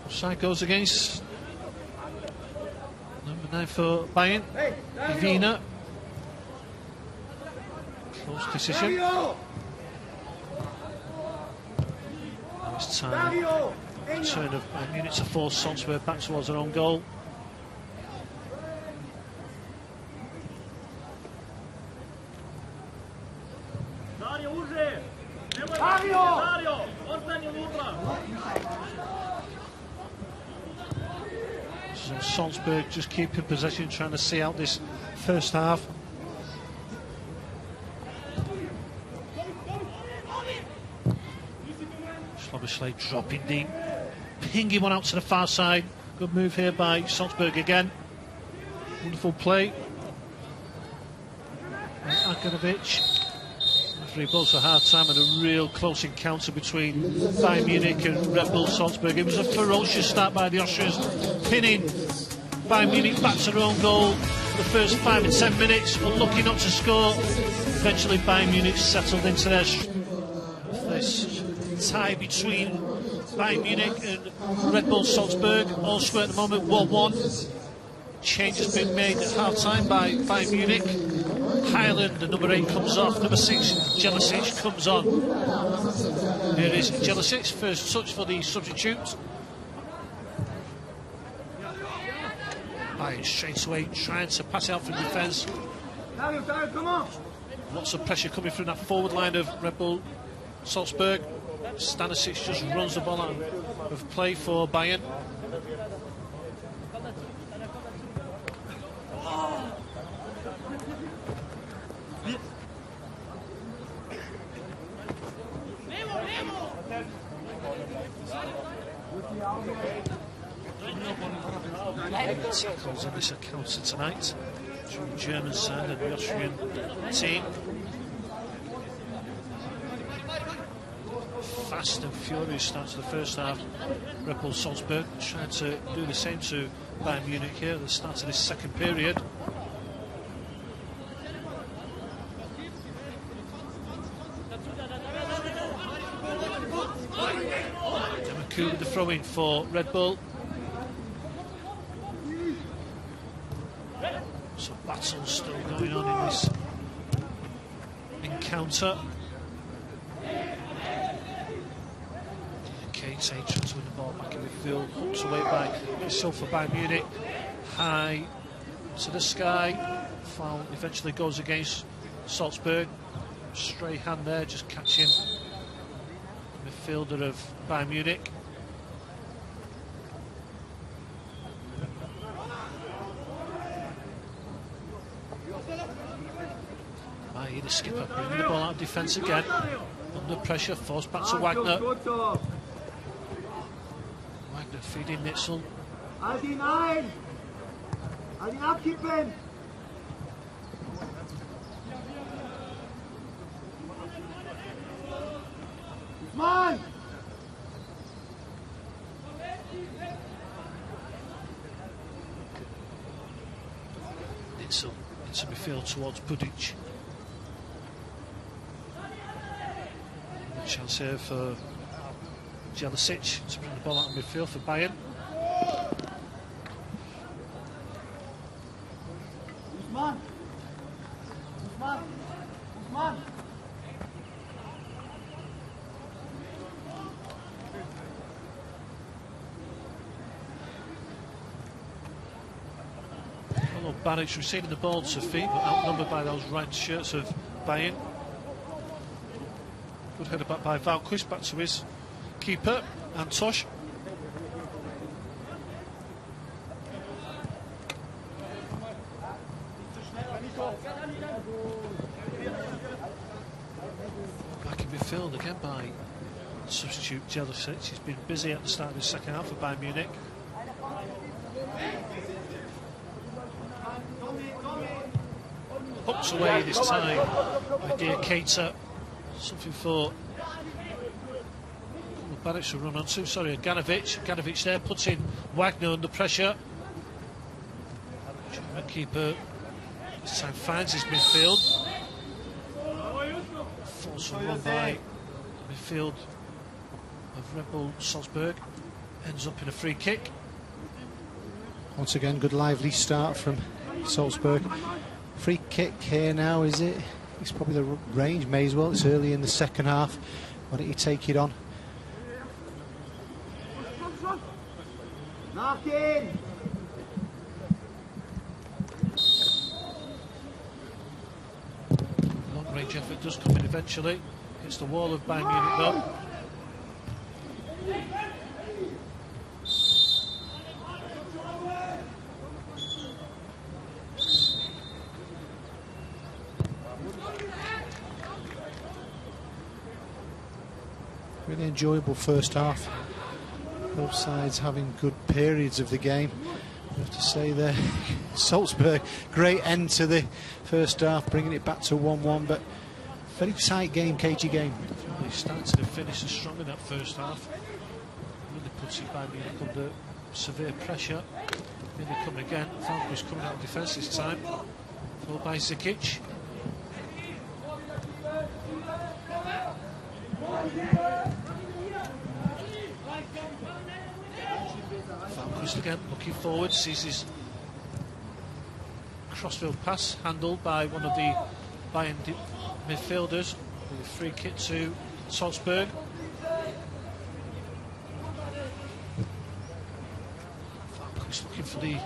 Offside goes against number 9 for Bayern, Ivina. Close decision. Now it's time. Return of Bayern Munich to force Salzburg back towards their own goal. So Salzburg just keeping possession, trying to see out this first half. Schlabberschleit dropping deep, pinging one out to the far side. Good move here by Salzburg again. Wonderful play. Aganovic. Referee blows for hard time and a real close encounter between Bayern Munich and Red Bull Salzburg. It was a ferocious start by the Austrians, pinning Bayern Munich back to their own goal for the first 5 and 10 minutes, unlucky not to score. Eventually Bayern Munich settled into this tie between Bayern Munich and Red Bull Salzburg. All square at the moment, 1-1. Change has been made at half-time by Bayern Munich. Highland, the number 8, comes off. Number 6, Jelicic, comes on. Here is Jelicic, first touch for the substitute. Bayern straight away trying to pass it out from defence. Lots of pressure coming through that forward line of Red Bull Salzburg. Stanisic just runs the ball out of play for Bayern. Tackles on this encounter tonight between the German side and the Austrian team. Fast and furious start to the first half. Red Bull Salzburg trying to do the same to Bayern Munich here at the start of this second period. Demiku with the throw-in for Red Bull. So battles still going on in this encounter. Kate trying to win the ball back in midfield, hooked away by himself for Bayern Munich. High to the sky. Foul eventually goes against Salzburg. Stray hand there, just catching midfielder of Bayern Munich. Mai, the skipper, bringing the ball out of defence again. Under pressure, forced back to Wagner. Wagner feeding Nitzel. Halt ihn ein! Halt ihn abkippen! Mann! Nitzel into midfield towards Budic. Chance here for Jelicic to bring the ball out of midfield for Bayern. Usman! Usman! Usman! Although Baric receiving the ball to feet, but outnumbered by those red shirts of Bayern. Good header back by Valquist, back to his keeper, Antosh. Back in midfield again by substitute Jelicic. He's been busy at the start of the second half for Bayern Munich. Hooks away this time by Diakita. Something for Baric to run onto. Sorry, Ganovic there, putting Wagner under pressure. German keeper this time finds his midfield. Forceful run by the midfield of Redbull Salzburg. Ends up in a free kick. Once again, good lively start from Salzburg. Free kick here now, is it? It's probably the range, may as well. It's early in the second half. Why don't you take it on? Nachgehen! Long range effort does come in eventually. Hits the wall of Bayern Munich though. Really enjoyable first half. Both sides having good periods of the game. I have to say there, Salzburg, great end to the first half, bringing it back to 1-1, but very tight game, cagey game. They started to finish strong in that first half. Really puts it by Munich under severe pressure. Then they come again. Valquist coming out of defence this time. Followed by Zikic. Valquist again looking forward, sees his crossfield pass handled by one of the Bayern midfielders with a free kick to Salzburg. Valquist looking for the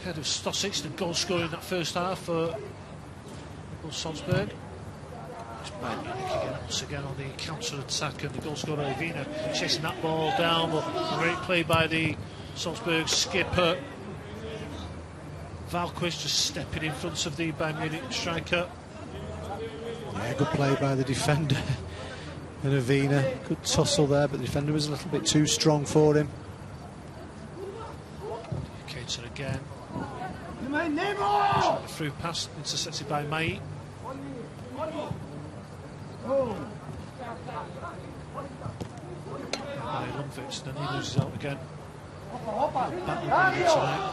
head of Stosic, the goal scorer in that first half for Salzburg. Bayern Munich again, once again on the counter-attack, and the goal scorer Evina chasing that ball down, but great play by the Salzburg skipper. Valquist just stepping in front of the Bayern Munich striker. Yeah, good play by the defender and Evina. Good tussle there, but the defender was a little bit too strong for him. Cater again. Nemo! The through pass intercepted by Mai. By Lundvik, then he loses out again. Battle tonight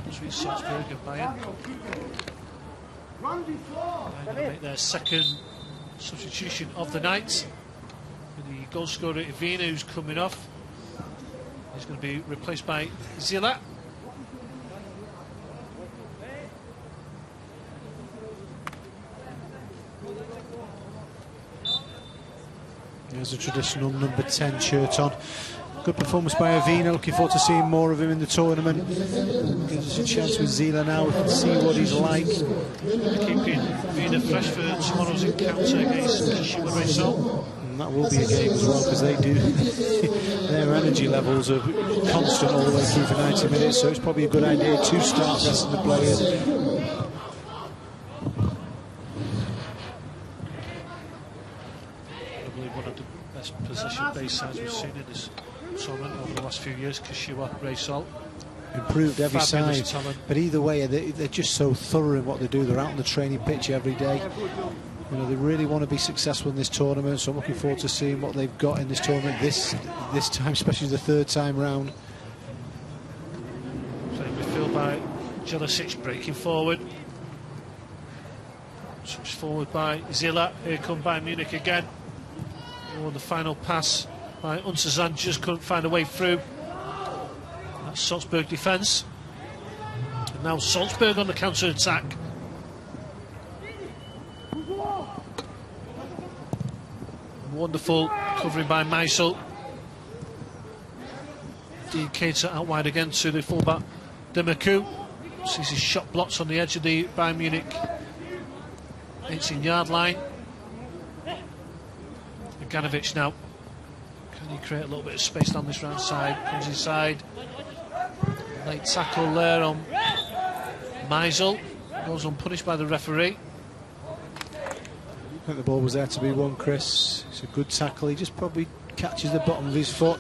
between Salzburg and Bayern. Bayern going to make their second substitution of the night. With the goal scorer Evina, who's coming off. He's going to be replaced by Zila. Yeah, Has a traditional number 10 shirt on. Good performance by Avina. Looking forward to seeing more of him in the tournament. Gives us a chance with Zila now. We can see what he's like. Keeping Avina fresh for tomorrow's encounter against Shiwa. And that will be a game as well, because they do their energy levels are constant all the way through for 90 minutes, so it's probably a good idea to start resting the players. Probably one of the best possession-based sides we've seen in this tournament over the last few years, Kashiwa Raysol. Improved every side, talent. but either way they're just so thorough in what they do. They're out on the training pitch every day. You know, they really want to be successful in this tournament, so I'm looking forward to seeing what they've got in this tournament this time, especially the third time round. Playing midfield by Jelicic, breaking forward. Switched forward by Zila. Here come Bayern Munich again. Oh, the final pass by Unsazan just couldn't find a way through. That's Salzburg defence. And now Salzburg on the counter-attack. Wonderful covering by Meisel. Keita out wide again to the fullback Demaku. Sees his shot blocked on the edge of the Bayern Munich 18-yard line. Ganovic now. Can he create a little bit of space down this right side? Comes inside. Late tackle there on Meisel. Goes unpunished by the referee. I think the ball was there to be won, Chris. It's a good tackle. He just probably catches the bottom of his foot.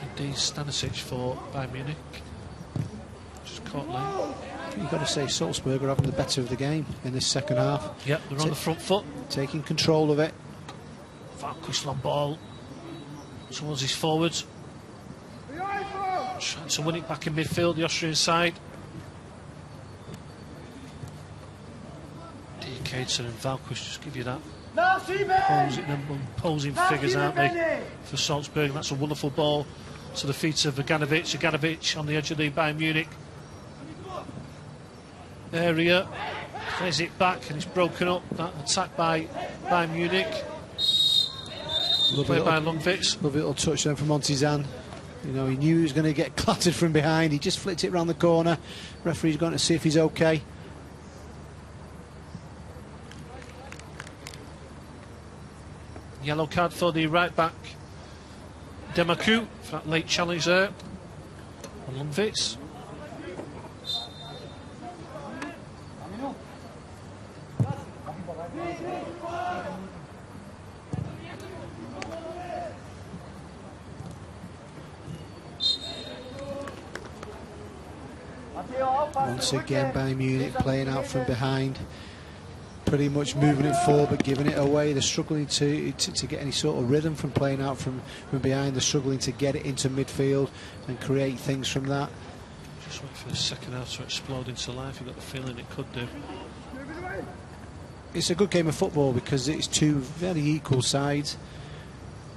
Indeed, Stanisic for Bayern Munich. Just caught late. You've got to say Salzburg are having the better of the game in this second half. Yep, they're on the front foot. Taking control of it. Valquist on ball towards his forwards. Trying to win it back in midfield, the Austrian side. Keita and Valquist just give you that imposing figures, aren't they, for Salzburg. And that's a wonderful ball to the feet of Ganovic. Ganovic on the edge of the Bayern Munich area. Plays it back and it's broken up. That attack by Bayern Munich. Played by Lundvitz. Lovely little touch then from Montezan. You know, he knew he was going to get clattered from behind. He just flicked it round the corner. Referee's going to see if he's okay. Yellow card for the right back Demaku for that late challenge there on Lundvitz. Once again, Bayern Munich playing out from behind, pretty much moving it forward but giving it away. They're struggling to get any sort of rhythm from playing out from behind. They're struggling to get it into midfield and create things from that. Just wait for the second half to explode into life. You've got the feeling it could do. It's a good game of football because it's two very equal sides.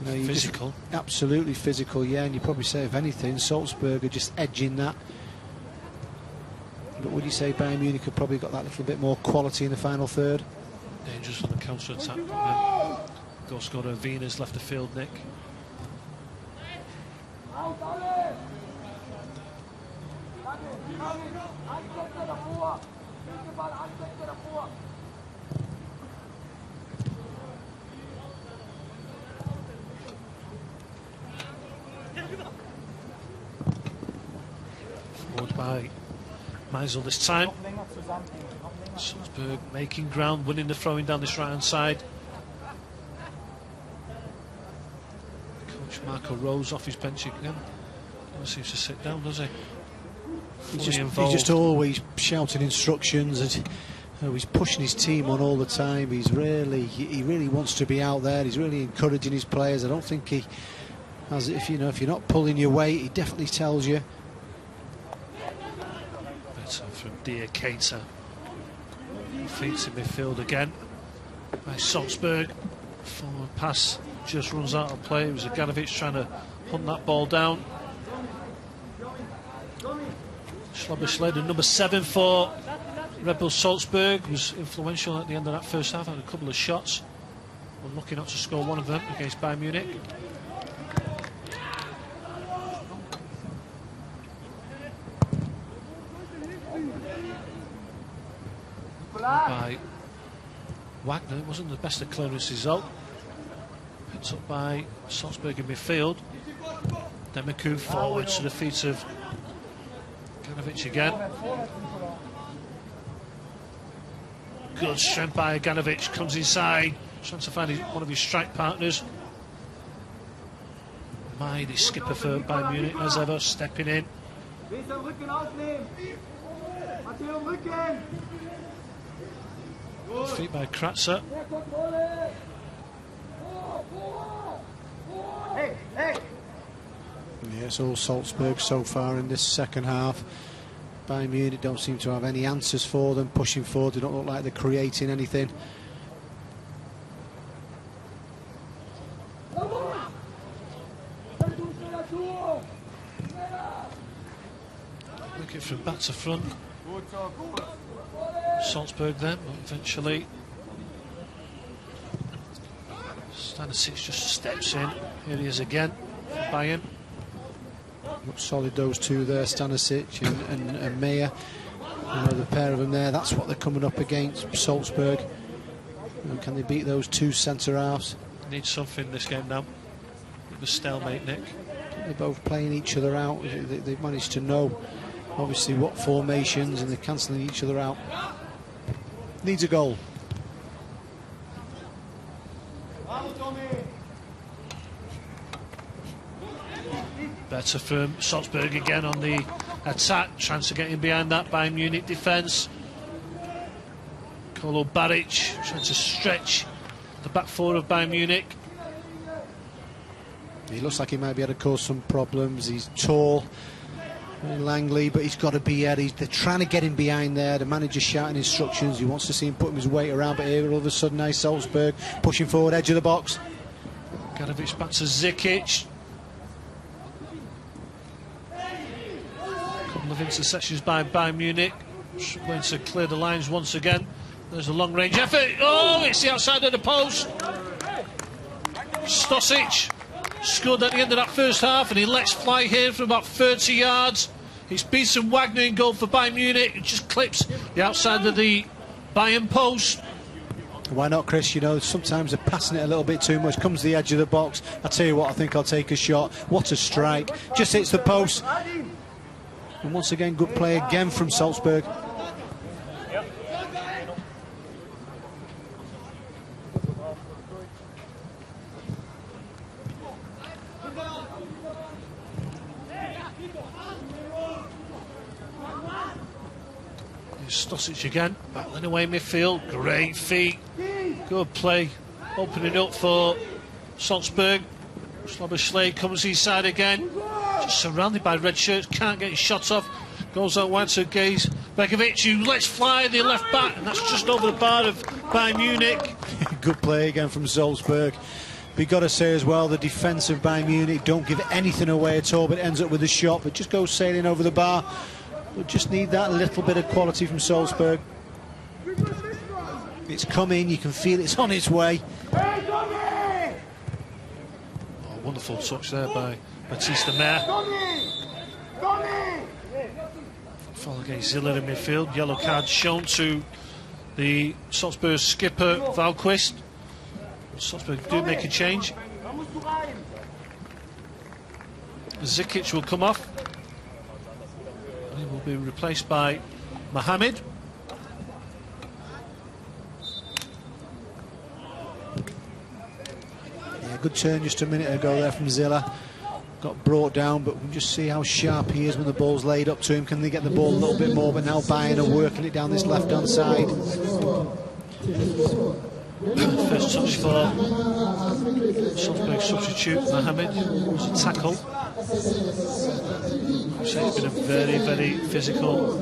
You know, Physical. Absolutely physical, yeah, and you probably say, if anything, Salzburg are just edging that. But would you say Bayern Munich have probably got that little bit more quality in the final third? Dangerous on the counter-attack. Goal scorer Venus left the field, Nick. Forward by Meisel this time. Salzburg making ground, winning the throwing down this right hand side. Coach Marco Rose off his bench again. Never seems to sit down, does he? He's just always shouting instructions, and he's pushing his team on all the time. He really wants to be out there. He's really encouraging his players. I don't think he has, if you're not pulling your weight, he definitely tells you. From Keita. Feeds in midfield again by Salzburg. Forward pass just runs out of play. It was Ganovic trying to hunt that ball down. Schloberschleder, number 7 for Redbull Salzburg was influential at the end of that first half, had a couple of shots. Unlucky not to score one of them against Bayern Munich. By Wagner, it wasn't the best of clearances though. Picked up by Salzburg in midfield. Demiku forward to the feet of Ganovic again. Good strength by Ganovic, comes inside, trying to find one of his strike partners. The skipper for Bayern Munich, as ever, stepping in. Feet by Kratzer. Yeah, it's all Salzburg so far in this second half. Bayern Munich don't seem to have any answers for them, pushing forward. They don't look like they're creating anything. Looking from back to front. Salzburg then, but eventually Stanisic just steps in. Here he is again for Bayern. Look solid, those two there, Stanisic and Meyer. You know, the pair of them there, that's what they're coming up against, Salzburg. And can they beat those two centre-halves? Need something this game now. It was stalemate, Nick. They're both playing each other out. They've managed to know, obviously, what formations, and they're cancelling each other out. Needs a goal. Better from Salzburg again on the attack, trying to get in behind that Bayern Munich defence. Kolo Baric trying to stretch the back four of Bayern Munich. He looks like he might be able to cause some problems. He's tall, Langley, but he's got to be there. They're trying to get him behind there. The manager's shouting instructions. He wants to see him put his weight around, but here all of a sudden, now Salzburg pushing forward, edge of the box. Ganovic back to Zikic. Couple of interceptions by Bayern Munich. Going to clear the lines once again. There's a long range effort. Oh, it's the outside of the post. Stosic scored at the end of that first half, and he lets fly here from about 30 yards. He's beaten Wagner in goal for Bayern Munich. It just clips the outside of the Bayern post. Why not, Chris? You know, sometimes they're passing it a little bit too much. Comes to the edge of the box. I tell you what, I think I'll take a shot. What a strike. Just hits the post. And once again, good play again from Salzburg. Stosic again, battling away midfield, great feet, good play, opening up for Salzburg. Sloboshlay comes inside again, just surrounded by red shirts, can't get his shot off, goes out wide to Gaze Begovic, who lets fly the left back, and that's just over the bar of Bayern Munich. Good play again from Salzburg. But you've got to say as well, the defence of Bayern Munich don't give anything away at all, but ends up with a shot, but just goes sailing over the bar. We'll just need that little bit of quality from Salzburg. It's coming, you can feel it's on its way. Oh, wonderful touch there by Batista Meyer. Fall against Ziller in midfield. Yellow card shown to the Salzburg skipper Valquist. Salzburg do make a change. Zikic will come off. He will be replaced by Mohamed. Yeah, good turn just a minute ago there from Ziller. Got brought down, but we'll just see how sharp he is when the ball's laid up to him. Can they get the ball a little bit more? But now Bayern are working it down this left-hand side. First touch for Salzburg substitute Mohamed. It was a tackle. It's been a very, very physical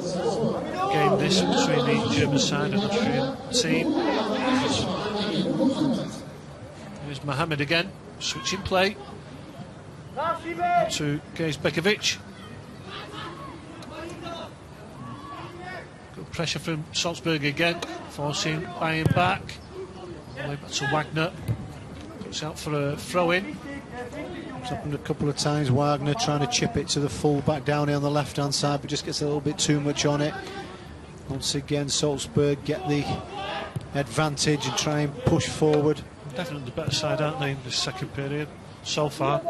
game this between the German side and the Austrian team. Here's Mohamed again, switching play to Gaze Begovic. Good pressure from Salzburg again, forcing Bayern back. All the way back to Wagner. Puts out for a throw-in. It's happened a couple of times. Wagner trying to chip it to the full-back down here on the left-hand side, but just gets a little bit too much on it. Once again, Salzburg get the advantage and try and push forward. Definitely the better side, aren't they, in this second period so far?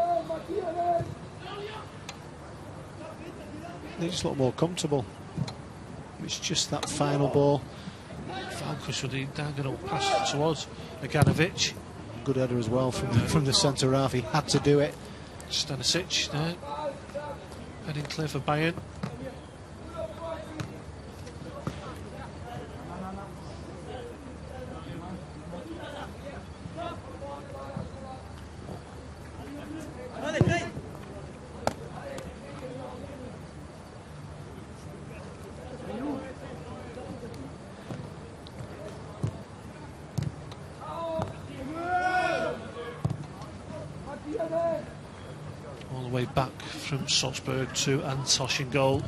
They just look more comfortable. It's just that final ball. Falkus with the diagonal pass towards Meganovic. Good header as well from the centre half. He had to do it. Stanisic there. Heading clear for Bayern. All the way back from Salzburg to Antosh in goal.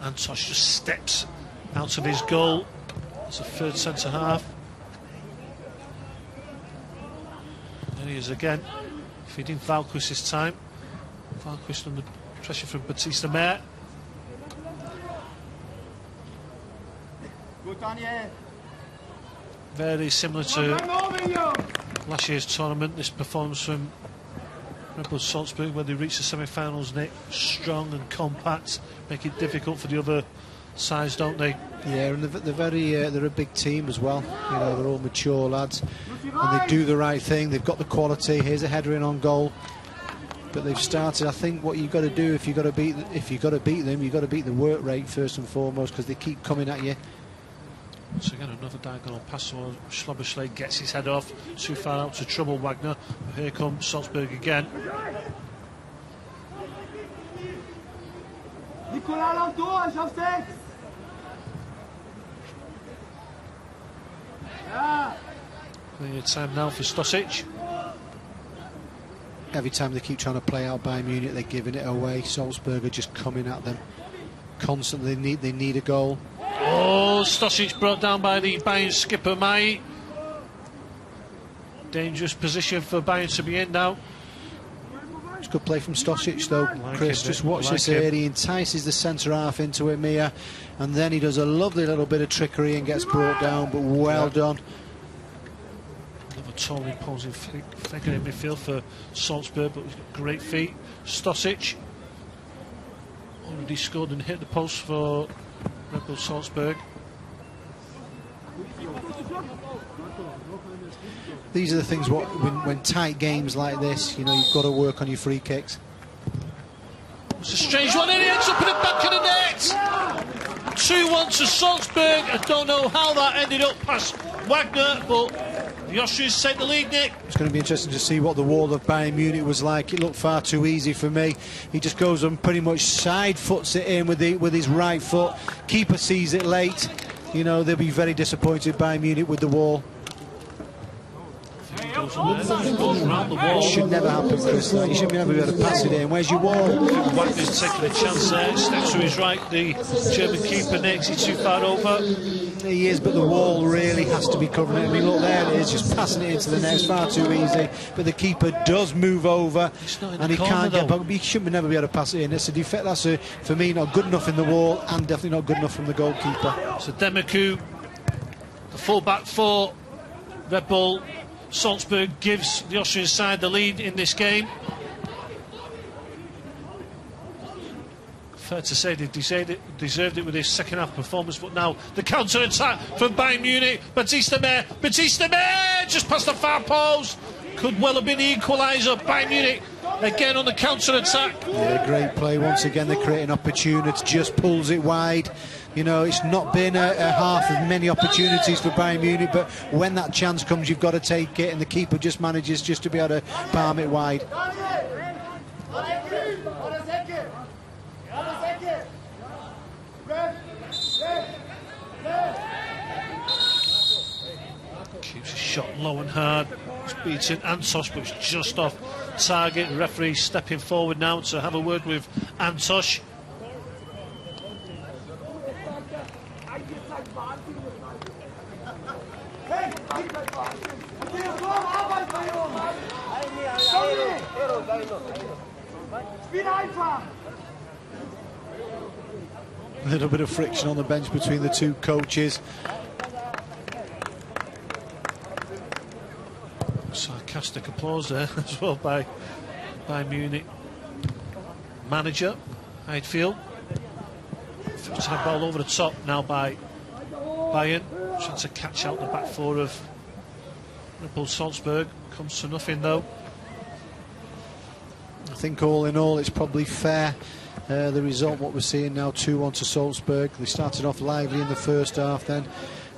Antosh just steps out of his goal as a third centre half. There he is again, feeding Falkus this time. Falkus under pressure from Baptiste Maire. Very similar to last year's tournament, this performance from Redbull Salzburg, where they reached the semi-finals, Nick. Strong and compact, make it difficult for the other sides, don't they? Yeah, and they're a big team as well. You know, they're all mature lads, and they do the right thing. They've got the quality. Here's a header in on goal, but they've started. I think what you've got to do if you've got to beat them, you've got to beat the work rate first and foremost, because they keep coming at you. Once again, another diagonal pass towards Schlobberschläge, gets his head off, too far out to trouble Wagner. But here comes Salzburg again. Nicolas Lantour, auf 6. Plenty of time now for Stosic. Every time they keep trying to play out Bayern Munich, they're giving it away. Salzburg are just coming at them constantly. They need a goal. Oh, Stosic brought down by the Bayern skipper Mai. Dangerous position for Bayern to be in now. It's good play from Stosic though, Chris. Just watch this here. He entices the centre half into it, Mia, and then he does a lovely little bit of trickery and gets brought down, but well done. Another tall imposing figure in midfield for Salzburg, but he's got great feet. Stosic already scored and hit the post for Redbull Salzburg. These are the things when tight games like this, you know, you've got to work on your free kicks. It's a strange one, and he ends up in the back of the net. 2-1 to Salzburg. I don't know how that ended up past Wagner, but the Austrians take the lead, Nick. It's going to be interesting to see what the wall of Bayern Munich was like. It looked far too easy for me. He just goes and pretty much side foots it in with his right foot. Keeper sees it late. You know, they'll be very disappointed, Bayern Munich, with the wall. Goes around the wall. It should never happen, Chris. You should never be able to pass it in. Where's your wall? Wagner's taking a chance there. Steps to his right. The German keeper next. He's too far over. He is, but the wall really has to be covering it. I mean, look, there it is, just passing it into the net. It's far too easy. But the keeper does move over, and he can't get back. He should never be able to pass it in. It's a defect. That's, for me, not good enough in the wall, and definitely not good enough from the goalkeeper. So Demaku, the full-back for Redbull Salzburg, gives the Austrian side the lead in this game. Fair to say they deserved it with his second half performance, but now the counter-attack from Bayern Munich. Baptiste Maire just past the far post. Could well have been the equaliser. Bayern Munich again on the counter-attack. Yeah, great play once again. They're creating opportunities, just pulls it wide. You know, it's not been a half of many opportunities for Bayern Munich, but when that chance comes, you've got to take it, and the keeper just manages just to be able to palm it wide. Keeps a shot low and hard. It's beaten Antosh, but it's just off target. The referee stepping forward now to have a word with Antosh. A little bit of friction on the bench between the two coaches. Sarcastic applause there as well by Munich manager Heidfeld. First time ball over the top now by Bayern, trying to catch out the back four of Redbull Salzburg. Comes to nothing though. I think all in all it's probably fair, the result what we're seeing now, 2-1 to Salzburg. They started off lively in the first half, then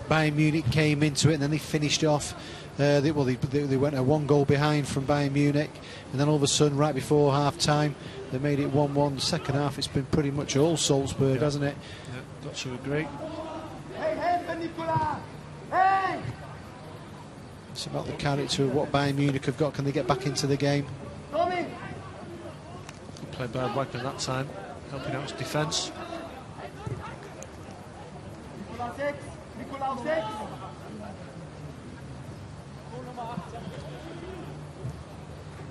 Bayern Munich came into it and then they finished off. They went a 1 goal behind from Bayern Munich, and then all of a sudden right before half time they made it 1-1. The second half it's been pretty much all Salzburg, hasn't it? Yeah, got to agree. It's about the character of what Bayern Munich have got. Can they get back into the game? Good play by Wagner that time, helping out his defence.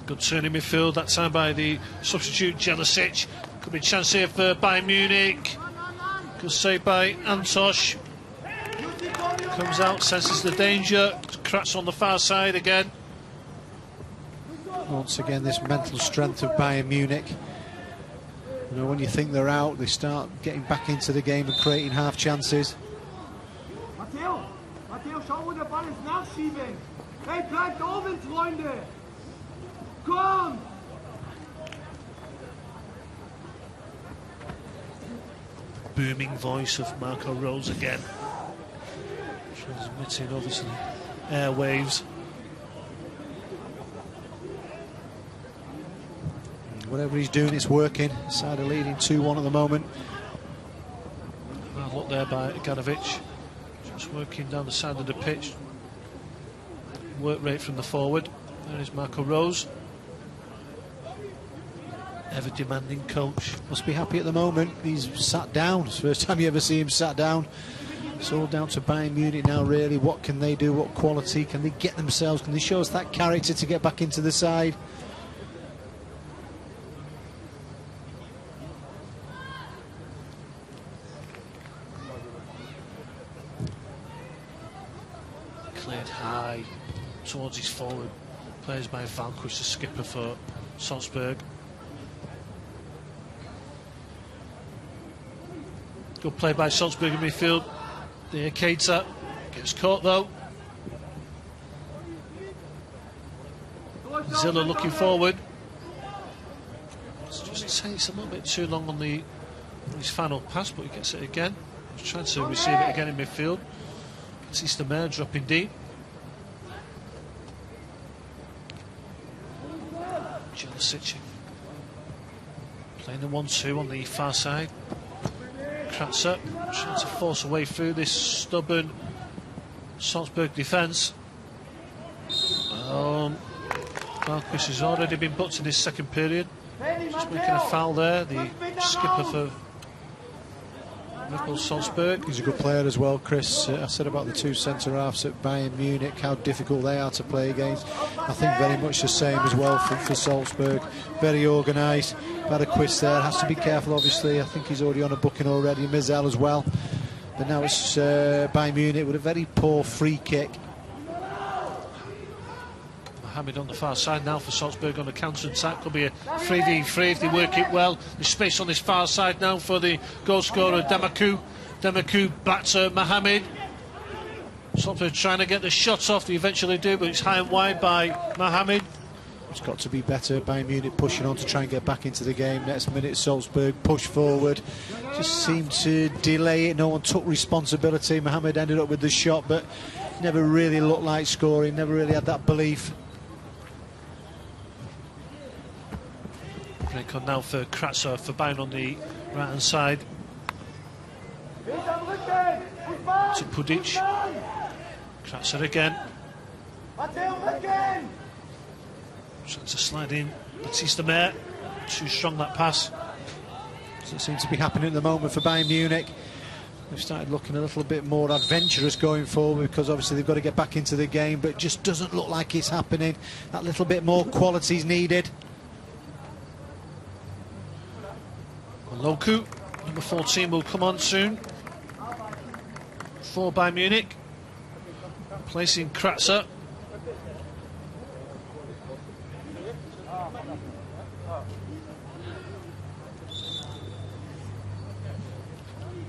Good turn in midfield that time by the substitute Jelicic. Could be a chance here for Bayern Munich. Good save by Antosh. Comes out, senses the danger. Cracks on the far side again. Once again, this mental strength of Bayern Munich. You know, when you think they're out, they start getting back into the game and creating half chances. Matteo, schau, wo der Ball ist, nachschieben. Hey, bleibt oben, Freunde. Komm! Booming voice of Marco Rose again, transmitting obviously airwaves. Whatever he's doing, it's working. Side are leading 2-1 at the moment. Well, look there by Ganovic, just working down the side of the pitch. Work rate from the forward. There is Marco Rose. Ever demanding coach. Must be happy at the moment. He's sat down. It's the first time you ever see him sat down. It's all down to Bayern Munich now, really. What can they do? What quality can they get themselves? Can they show us that character to get back into the side? Cleared high towards his forward. Plays by Vanquist, the skipper for Salzburg. Good play by Salzburg in midfield. The Keita gets caught though. Zilla looking forward. It just takes a little bit too long on his final pass, but he gets it again. He's trying to receive it again in midfield. Batista Mayer dropping deep. Jelicic playing the 1-2 on the far side. Kratzer trying to force a way through this stubborn Salzburg defence. Marcus has already been booked in his second period. Just making a foul there, the skipper for Redbull Salzburg. He's a good player as well, Chris. I said about the two centre-halves at Bayern Munich, how difficult they are to play against. I think very much the same as well for Salzburg. Very organised. Badaquist there, has to be careful obviously. I think he's already on a booking already. Mizel as well. But now it's Bayern Munich with a very poor free kick. Mohamed on the far side now for Salzburg on the counter-attack. Could be a 3v3 if they work it well. There's space on this far side now for the goal scorer Demaku. Demaku back to Mohamed. Salzburg trying to get the shot off. They eventually do, but it's high and wide by Mohamed. It's got to be better. Bayern Munich pushing on to try and get back into the game. Next minute Salzburg push forward. Just seemed to delay it. No one took responsibility. Mohamed ended up with the shot, but never really looked like scoring. Never really had that belief. Break on now for Kratzer for Bayern on the right hand side. To Pudic. Kratzer again. Trying to slide in. Batista Mayer. Too strong that pass. Doesn't seem to be happening at the moment for Bayern Munich. They've started looking a little bit more adventurous going forward, because obviously they've got to get back into the game, but it just doesn't look like it's happening. That little bit more quality is needed. Loku, number 14, will come on soon for Bayern Munich, placing Kratzer.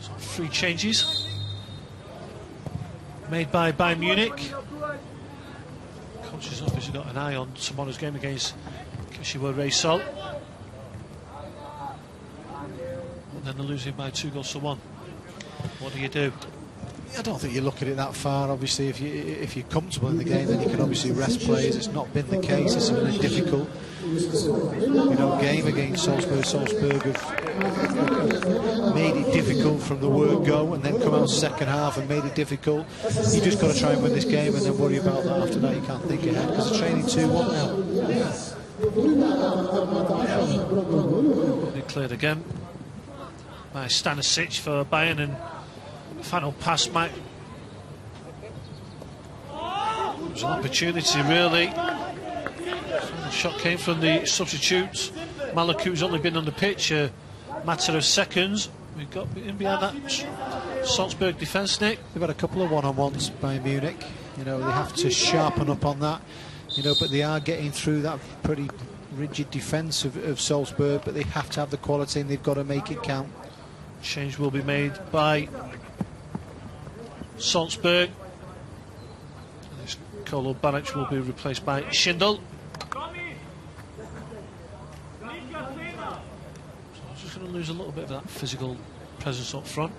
So 3 changes made by Bayern Munich. Coach has obviously got an eye on tomorrow's game against Kashiwa Reysol. Then they're losing by 2-1. What do you do? I don't think you look at it that far. Obviously, if you're comfortable in the game, then you can obviously rest players. It's not been the case. It's been a difficult, game against Salzburg. Salzburg have made it difficult from the word go, and then come out second half and made it difficult. You just got to try and win this game, and then worry about that after that. You can't think ahead, because they're training 2-1 now. They cleared again by Stanisic for Bayern, and the final pass might... It was an opportunity, really. The shot came from the substitutes. Malaku's only been on the pitch a matter of seconds. We've got in behind that Salzburg defence, Nick. They've had a couple of one-on-ones by Munich. They have to sharpen up on that. But they are getting through that pretty rigid defence of Salzburg, but they have to have the quality, and they've got to make it count. Change will be made by Salzburg. This Kolo Banic will be replaced by Schindel. So I'm just going to lose a little bit of that physical presence up front.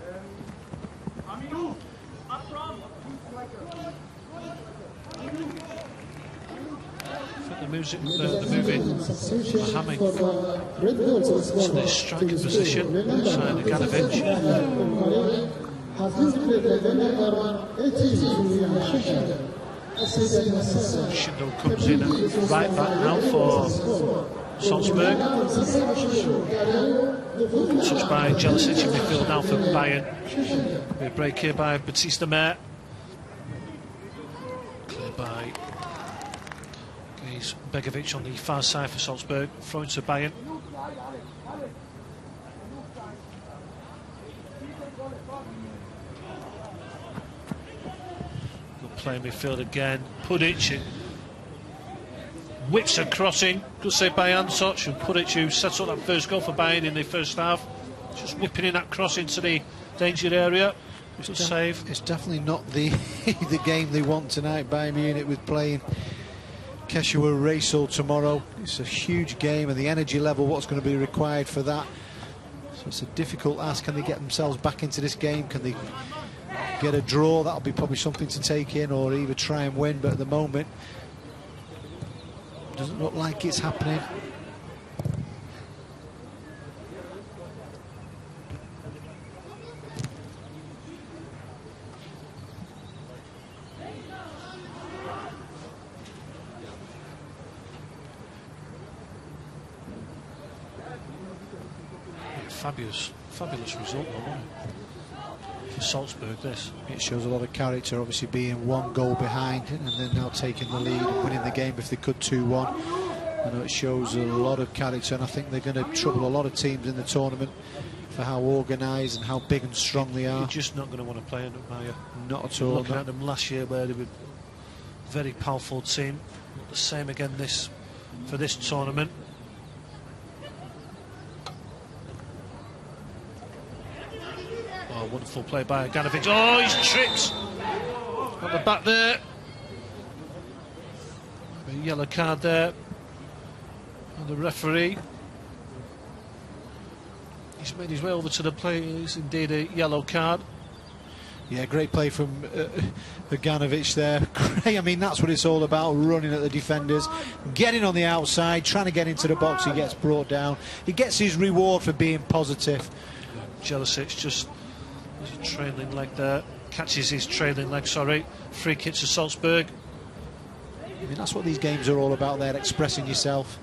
The moving Mohamed to the striker position beside Ganovic. Schindel comes in at right back now for Salzburg. Touched by Jelicic in midfield now for Bayern. A break here by Batista Mer. Cleared by Begovic on the far side for Salzburg, throwing to Bayern. Good play in midfield again. Pudic whips a crossing. Good save by Antoch, and Pudic, who sets up that first goal for Bayern in the first half, just whipping in that cross into the danger area. Good save. It's definitely not the the game they want tonight. Bayern Munich with playing Kashiwa Reysol tomorrow. It's a huge game, and the energy level, what's going to be required for that. So it's a difficult ask. Can they get themselves back into this game? Can they get a draw? That'll be probably something to take in, or either try and win, but at the moment it doesn't look like it's happening. Fabulous result for Salzburg, this. It shows a lot of character, obviously being 1 goal behind and then now taking the lead and winning the game if they could 2-1. It shows a lot of character, and I think they're going to trouble a lot of teams in the tournament for how organised and how big and strong they are. You're just not going to want to play them, are you? Not at all. Looking at them last year, where they were a very powerful team. Not the same again for this tournament. Oh, wonderful play by Ganovic. Oh, he's tripped on the back there. A yellow card there. And the referee, he's made his way over to the play. It's indeed a yellow card. Yeah, great play from Ganovic there. I mean, that's what it's all about, running at the defenders, getting on the outside, trying to get into the box. He gets brought down. He gets his reward for being positive. Jelicic just... There's a trailing leg there. Catches his trailing leg, sorry. Free kick to Salzburg. I mean, that's what these games are all about there, expressing yourself.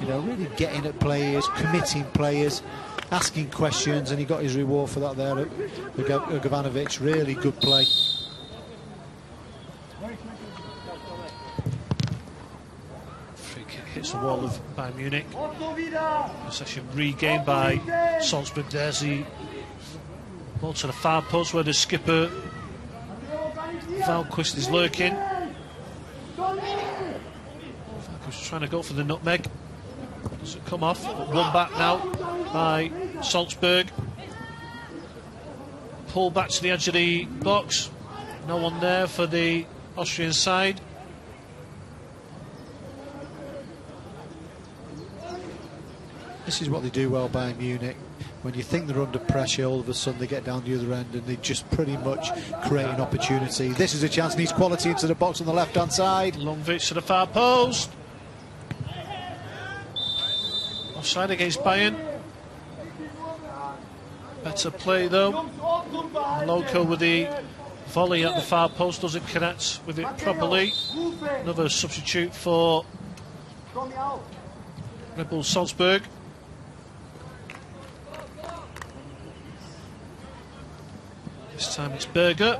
Really getting at players, committing players. asking questions, and he got his reward for that there. Ugavanovic, really good play. Free kick hits the wall of Bayern Munich. Possession regained by Salzburg. There's the ball to the far post where the skipper Valquist is lurking. Valquist trying to go for the nutmeg. Doesn't come off. Run back now by Salzburg. Pull back to the edge of the box. No one there for the Austrian side. This is what they do well, Bayern Munich. When you think they're under pressure, all of a sudden they get down the other end and they just pretty much create an opportunity. This is a chance, needs quality into the box on the left-hand side. Longvich to the far post. Offside against Bayern. Better play though. Loco with the volley at the far post, doesn't connect with it properly. Another substitute for Redbull Salzburg. This time it's Berger.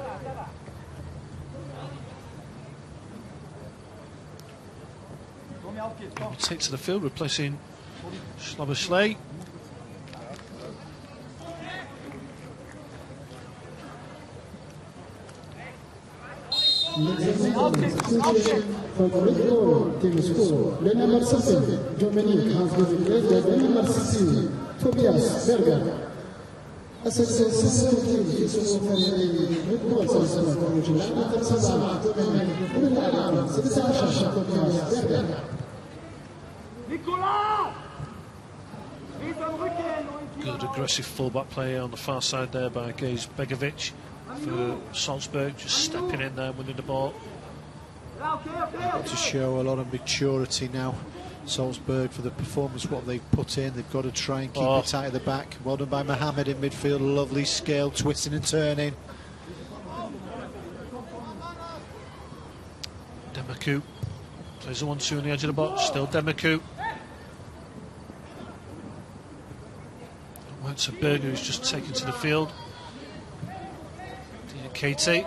He takes to the field, replacing Schlabberschley. From Redbull team school, le number 7, Dominique has given the number 16, Tobias Berger. Association team is also from Redbull Salzburg, Tobias Berger. Good aggressive fullback play on the far side there by Gaze Begovic for Salzburg, just stepping in there, winning the ball. To show a lot of maturity now, Salzburg, for the performance what they've put in. They've got to try and keep it tight at the back. Well done by Mohamed in midfield, lovely scale, twisting and turning. Demaku plays the 1-2 on the edge of the box, still Demaku. Went to Berger, who's just taken to the field. Katie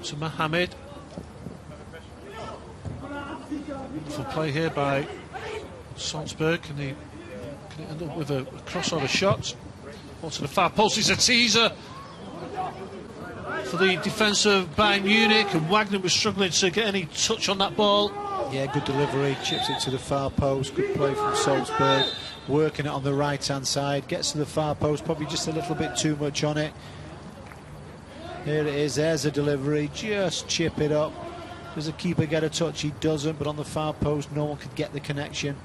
to Mohamed. Wonderful play here by Salzburg. Can he end up with a crossover shot? Ball to the far post is a teaser for the defence of Bayern Munich, and Wagner was struggling to get any touch on that ball. Yeah, good delivery, chips it to the far post. Good play from Salzburg, working it on the right hand side, gets to the far post, probably just a little bit too much on it. Here it is, there's a delivery, just chip it up. Does the keeper get a touch? He doesn't, but on the far post no one could get the connection.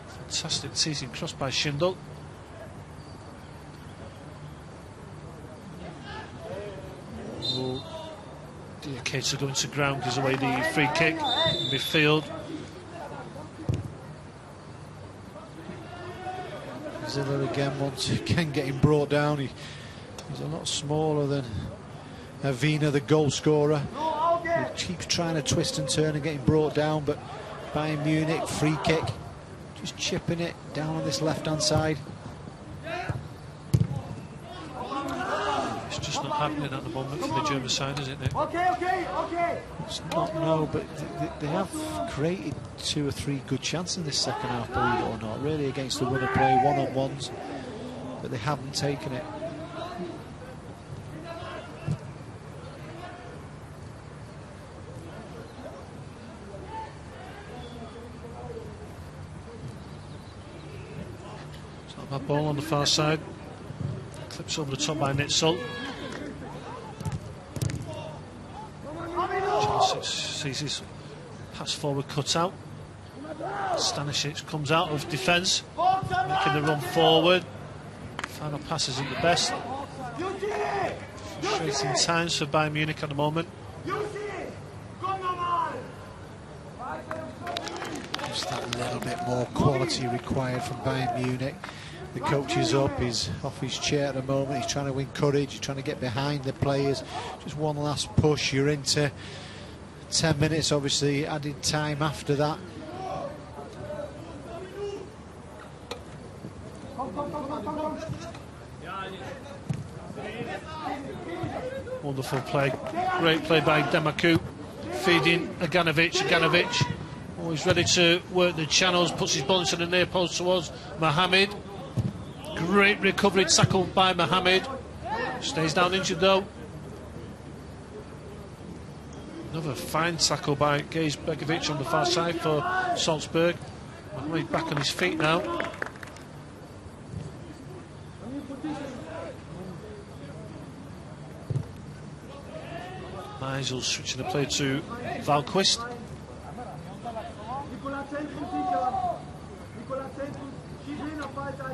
Fantastic teasing cross by Schindel. Diakata going to ground, gives away the free kick in midfield. Ziller again, once again getting brought down. He's a lot smaller than Avina, the goal scorer. He keeps trying to twist and turn and getting brought down, but Bayern Munich, free kick, just chipping it down on this left hand side. It's just not happening at the moment for the German side, is it, Nick? Okay. It's not, no, but they have created 2 or 3 good chances in this second half, believe it or not, really, against the run of play, one-on-ones, but they haven't taken it. It's not a bad ball on the far side. Clips over the top by Nitzel. Sees his pass forward cut out. Stanisic comes out of defence, making the run forward. Final pass isn't the best. Frustrating times for Bayern Munich at the moment. Just that little bit more quality required from Bayern Munich. The coach is up, he's off his chair at the moment, he's trying to win courage, he's trying to get behind the players. Just one last push, you're into 10 minutes, obviously, added time after that. Wonderful play. Great play by Demaku. Feeding Aganovic. Always ready to work the channels. Puts his ball into the near post towards Mohamed. Great recovery, tackled by Mohamed. Stays down injured though. Another fine tackle by Gejs Begovic on the far side for Salzburg. Mohamed back on his feet now. Meisel switching the play to Valquist.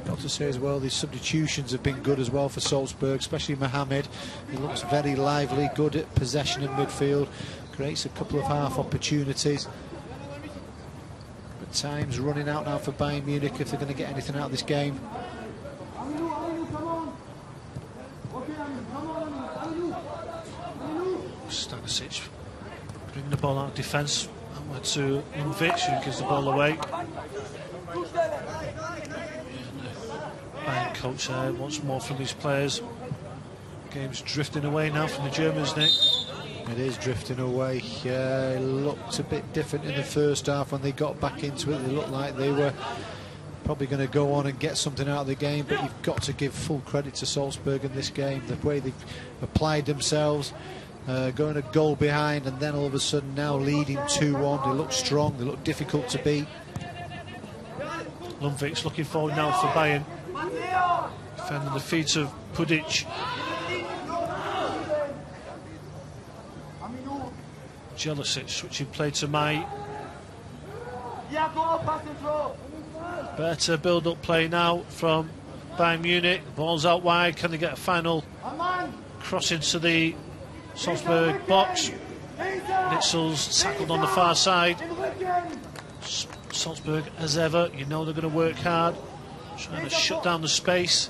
Got to say as well, these substitutions have been good as well for Salzburg, especially Mohamed. He looks very lively, good at possession in midfield, creates a couple of half opportunities. But time's running out now for Bayern Munich if they're going to get anything out of this game. Stanisic bringing the ball out of defence. Went to Munchen, who gives the ball away. Bayern coach there wants more from his players. Game's drifting away now from the Germans, Nick. It is drifting away. It looked a bit different in the first half when they got back into it. They looked like they were probably going to go on and get something out of the game, but you've got to give full credit to Salzburg in this game. The way they've applied themselves, going a goal behind and then all of a sudden now leading 2-1. They look strong, they look difficult to beat. Lundvik's looking forward now for Bayern. Defending the feet of Pudic. Jelicic switching play to Mai. Better build-up play now from Bayern Munich. Ball's out wide. Can they get a final cross into the Salzburg box? Nitzel's tackled on the far side. Salzburg, as ever, you know they're going to work hard, trying to shut down the space.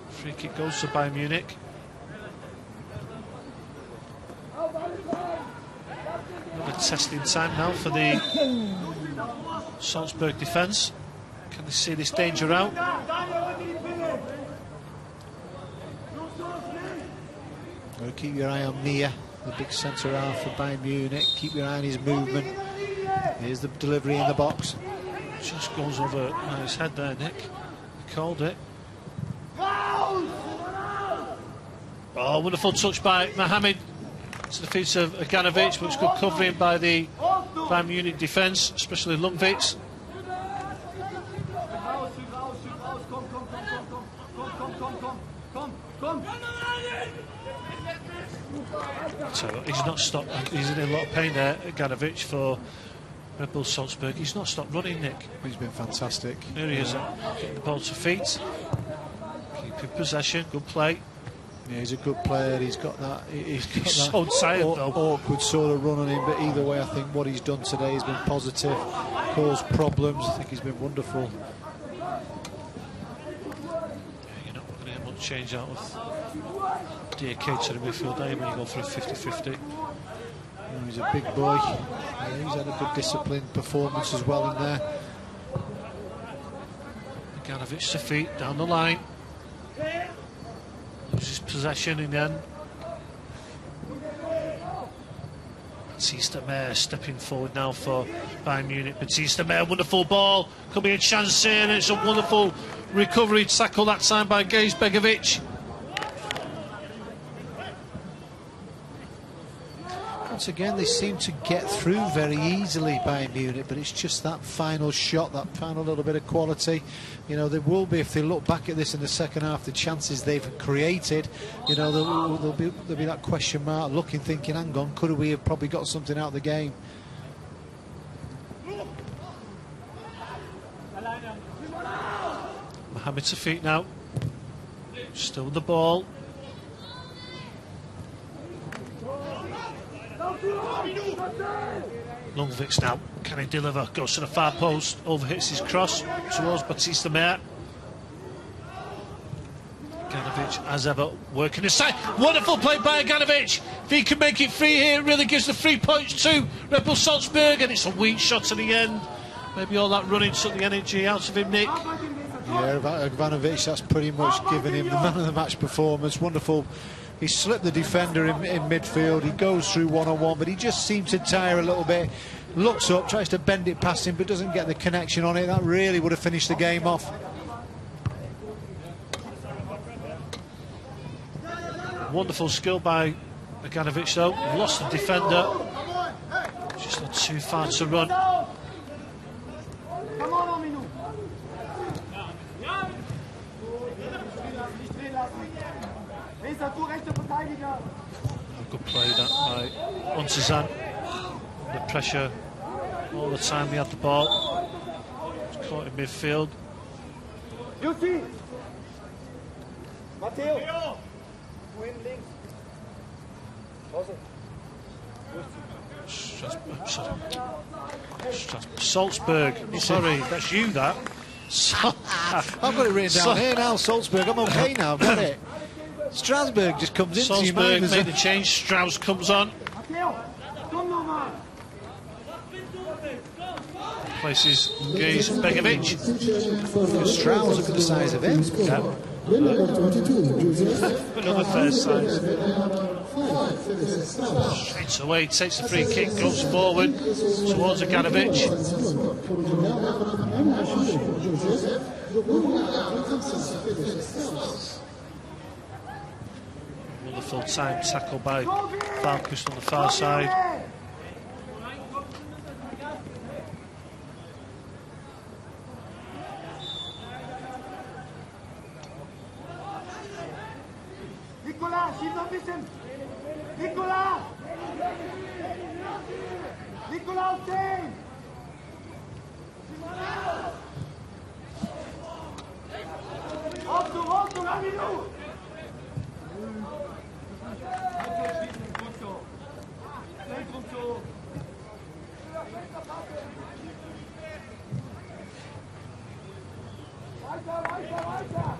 Free kick goes to Bayern Munich. Another testing time now for the Salzburg defence. Can they see this danger out? Got to keep your eye on Nia, the big centre half for Bayern Munich. Keep your eye on his movement. Here's the delivery in the box. Just goes over his head there, Nick. He called it. Oh, wonderful touch by Mohamed to the feet of Aganovic, but it's good covering by the Bayern Munich defence, especially Lundvik. So he's not stopped. He's in a lot of pain there, Aganovic, for Redbull Salzburg. He's not stopped running, Nick. He's been fantastic. Here he is, getting the ball to feet, keeping possession, good play. Yeah, he's a good player. He's got that. He's got so tired though. Awkward sort of run on him, but either way, I think what he's done today has been positive, caused problems. I think he's been wonderful. Yeah, you're not going to get much change out of DK to the midfield there when you go for a 50-50. He's a big boy. Yeah, he's had a good disciplined performance as well in there. Aganovic to feet, down the line. Loses possession in the end. Batista Mayer stepping forward now for Bayern Munich. Batista Mayer, wonderful ball. Could be a chance here, and it's a wonderful recovery tackle that time by Gejs Begovic. Once again, they seem to get through very easily, Bayern Munich, but it's just that final shot, that final little bit of quality. You know, there will be, if they look back at this in the second half, the chances they've created, you know, there'll be that question mark, looking, thinking, hang on, could we have probably got something out of the game? Mohamed to feet now. Still with the ball. Lundvik now, can he deliver? Goes to the far post, overhits his cross towards Batista Mayer. Aganovic, as ever, working aside. Wonderful play by Aganovic. If he can make it free here, it really gives the 3 points to Redbull Salzburg, and it's a weak shot to the end. Maybe all that running took the energy out of him, Nick. Yeah, Ivanovic, that's pretty much given him the man of the match performance. Wonderful. He slipped the defender in midfield. He goes through one-on-one, but he just seemed to tire a little bit. Looks up, tries to bend it past him, but doesn't get the connection on it. That really would have finished the game off. Wonderful skill by Ivanovic, though. Lost the defender. Just not too far to run. Good play that by Untazan. The pressure all the time he had the ball. He's caught in midfield. Matteo! Salzburg. Sorry, that's you, that. I've got it written down here now, Salzburg. I'm okay now, I've got it. Strasbourg just comes into your mind. Salzburg made the change, Strauss comes on. Places Gaze Begovic. Strauss, look at the size of him. Yeah. Another fair size. Straight away, takes the free kick, goes forward towards Ivanovic. Wonderful time tackle by Falkus on the far side. Nicolas, schieb noch ein bisschen! Nicolas! Nicolas auf 10! Aufzu, Ramiro! Weiter!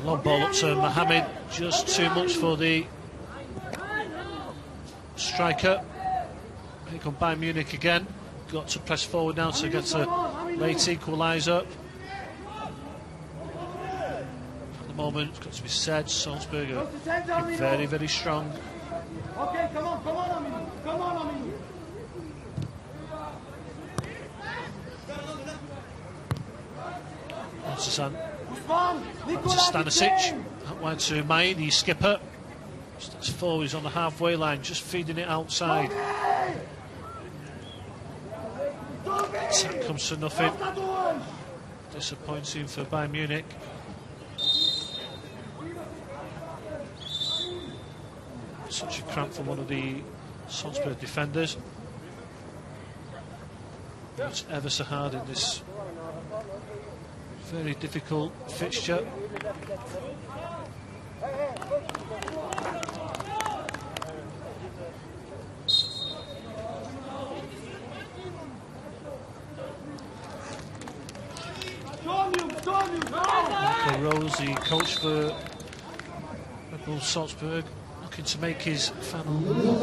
Long ball up to Mohamed, just too much for the striker. Here come Bayern Munich again. Got to press forward now to get a late equaliser. At the moment, it's got to be said, Salzburg are very, very strong. Okay, come on, Aminu. Untazan. To Stanisic, that went to Mai, the skipper. Steps forward, he's on the halfway line, just feeding it outside. Attack comes to nothing. Disappointing for Bayern Munich. Such a cramp for one of the Salzburg defenders. It's ever so hard in this very difficult fixture. Michael Rose, the coach for Redbull Salzburg, looking to make his final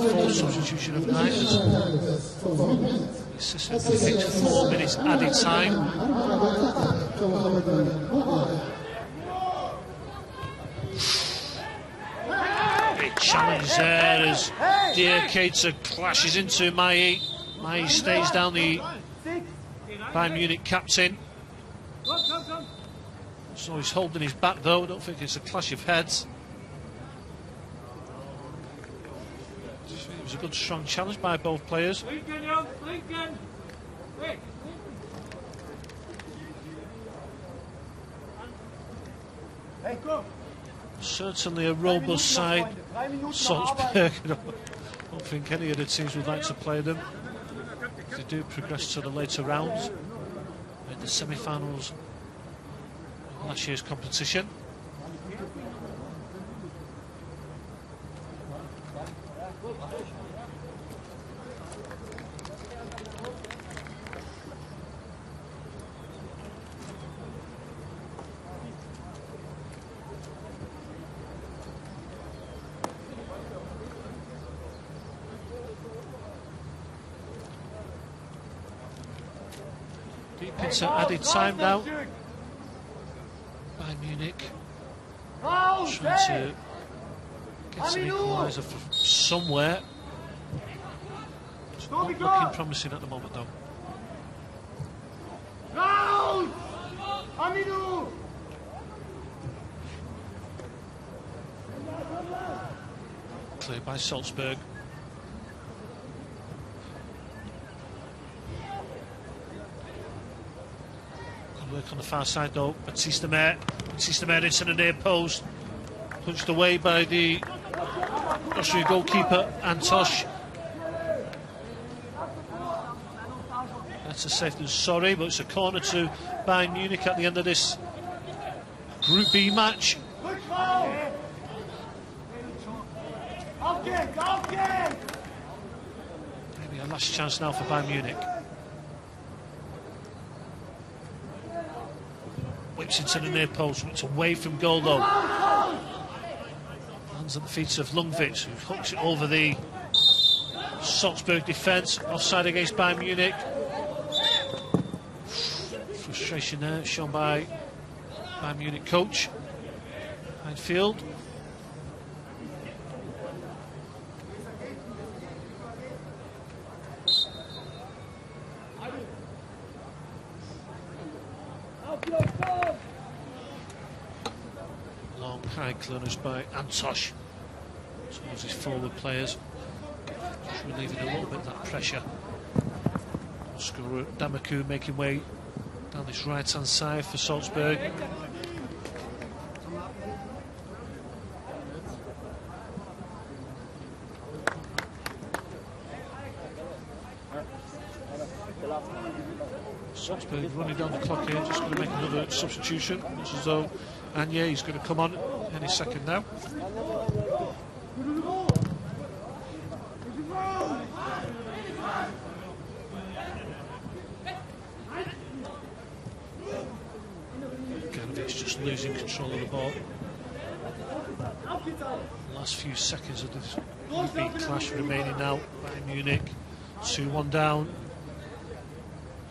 full substitution of the night. The assistant fixed 4 minutes added time. Big challenge there as Diakita clashes into Mai. Mai stays down, the Bayern Munich captain. So he's holding his back though. I don't think it's a clash of heads. It was a good strong challenge by both players. Certainly a robust side, Salzburg. I don't think any of the teams would like to play them. They do progress to the later rounds in the semi-finals of last year's competition. Into added time now. Bayern Munich trying to get an equaliser from somewhere. It's not looking promising at the moment though. Cleared by Salzburg. Work on the far side though. Baptiste Mer into the near post, punched away by the Austrian goalkeeper Antosh. That's a safe than sorry, but it's a corner to Bayern Munich at the end of this Group B match. Maybe a last chance now for Bayern Munich. Whips into the near post, whips away from goal though. Lands at the feet of Lundvik, who hooks it over the Salzburg defence. Offside against Bayern Munich. Frustration there shown by Bayern Munich coach Heinfield. Long high clearance by Antosh towards his forward players, just relieving a little bit of that pressure. Oscar Damaku making way down this right hand side for Salzburg. Salzburg running down the clock here, just going to make another substitution. Looks as though Anye is going to come on any second now. Ganovic's just losing control of the ball. The last few seconds of this Group B clash remaining now. Bayern Munich 2-1 down.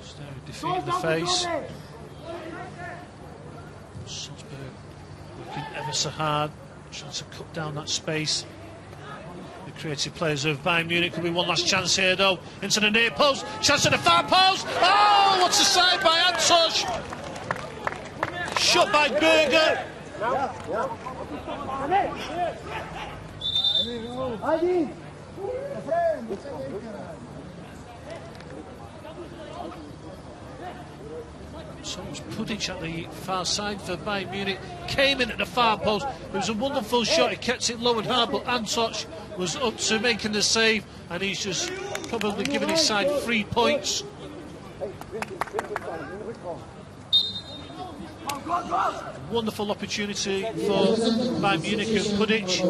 Staring defeat in the face. Salzburg working ever so hard, trying to cut down that space. The creative players of Bayern Munich. Could be one last chance here though. Into the near post, chance at the far post. Oh, what's a side by Antosh? Shot by Berger. So it was Pudic at the far side for Bayern Munich, came in at the far post. It was a wonderful shot, he kept it low and hard, but Antosh was up to making the save, and he's just probably given his side 3 points. Wonderful opportunity for Bayern Munich and Pudic.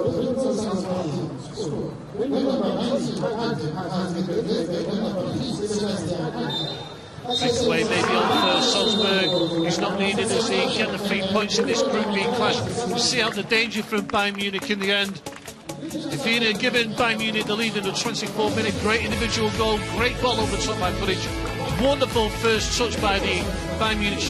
Breakaway maybe on for Salzburg. He's not needed as he get the 3 points in this Group B clash. We'll see out the danger from Bayern Munich in the end. Defina had given Bayern Munich the lead in the 24th minute. Great individual goal, great ball over the top by Pudic. Wonderful first touch by the Bayern Munich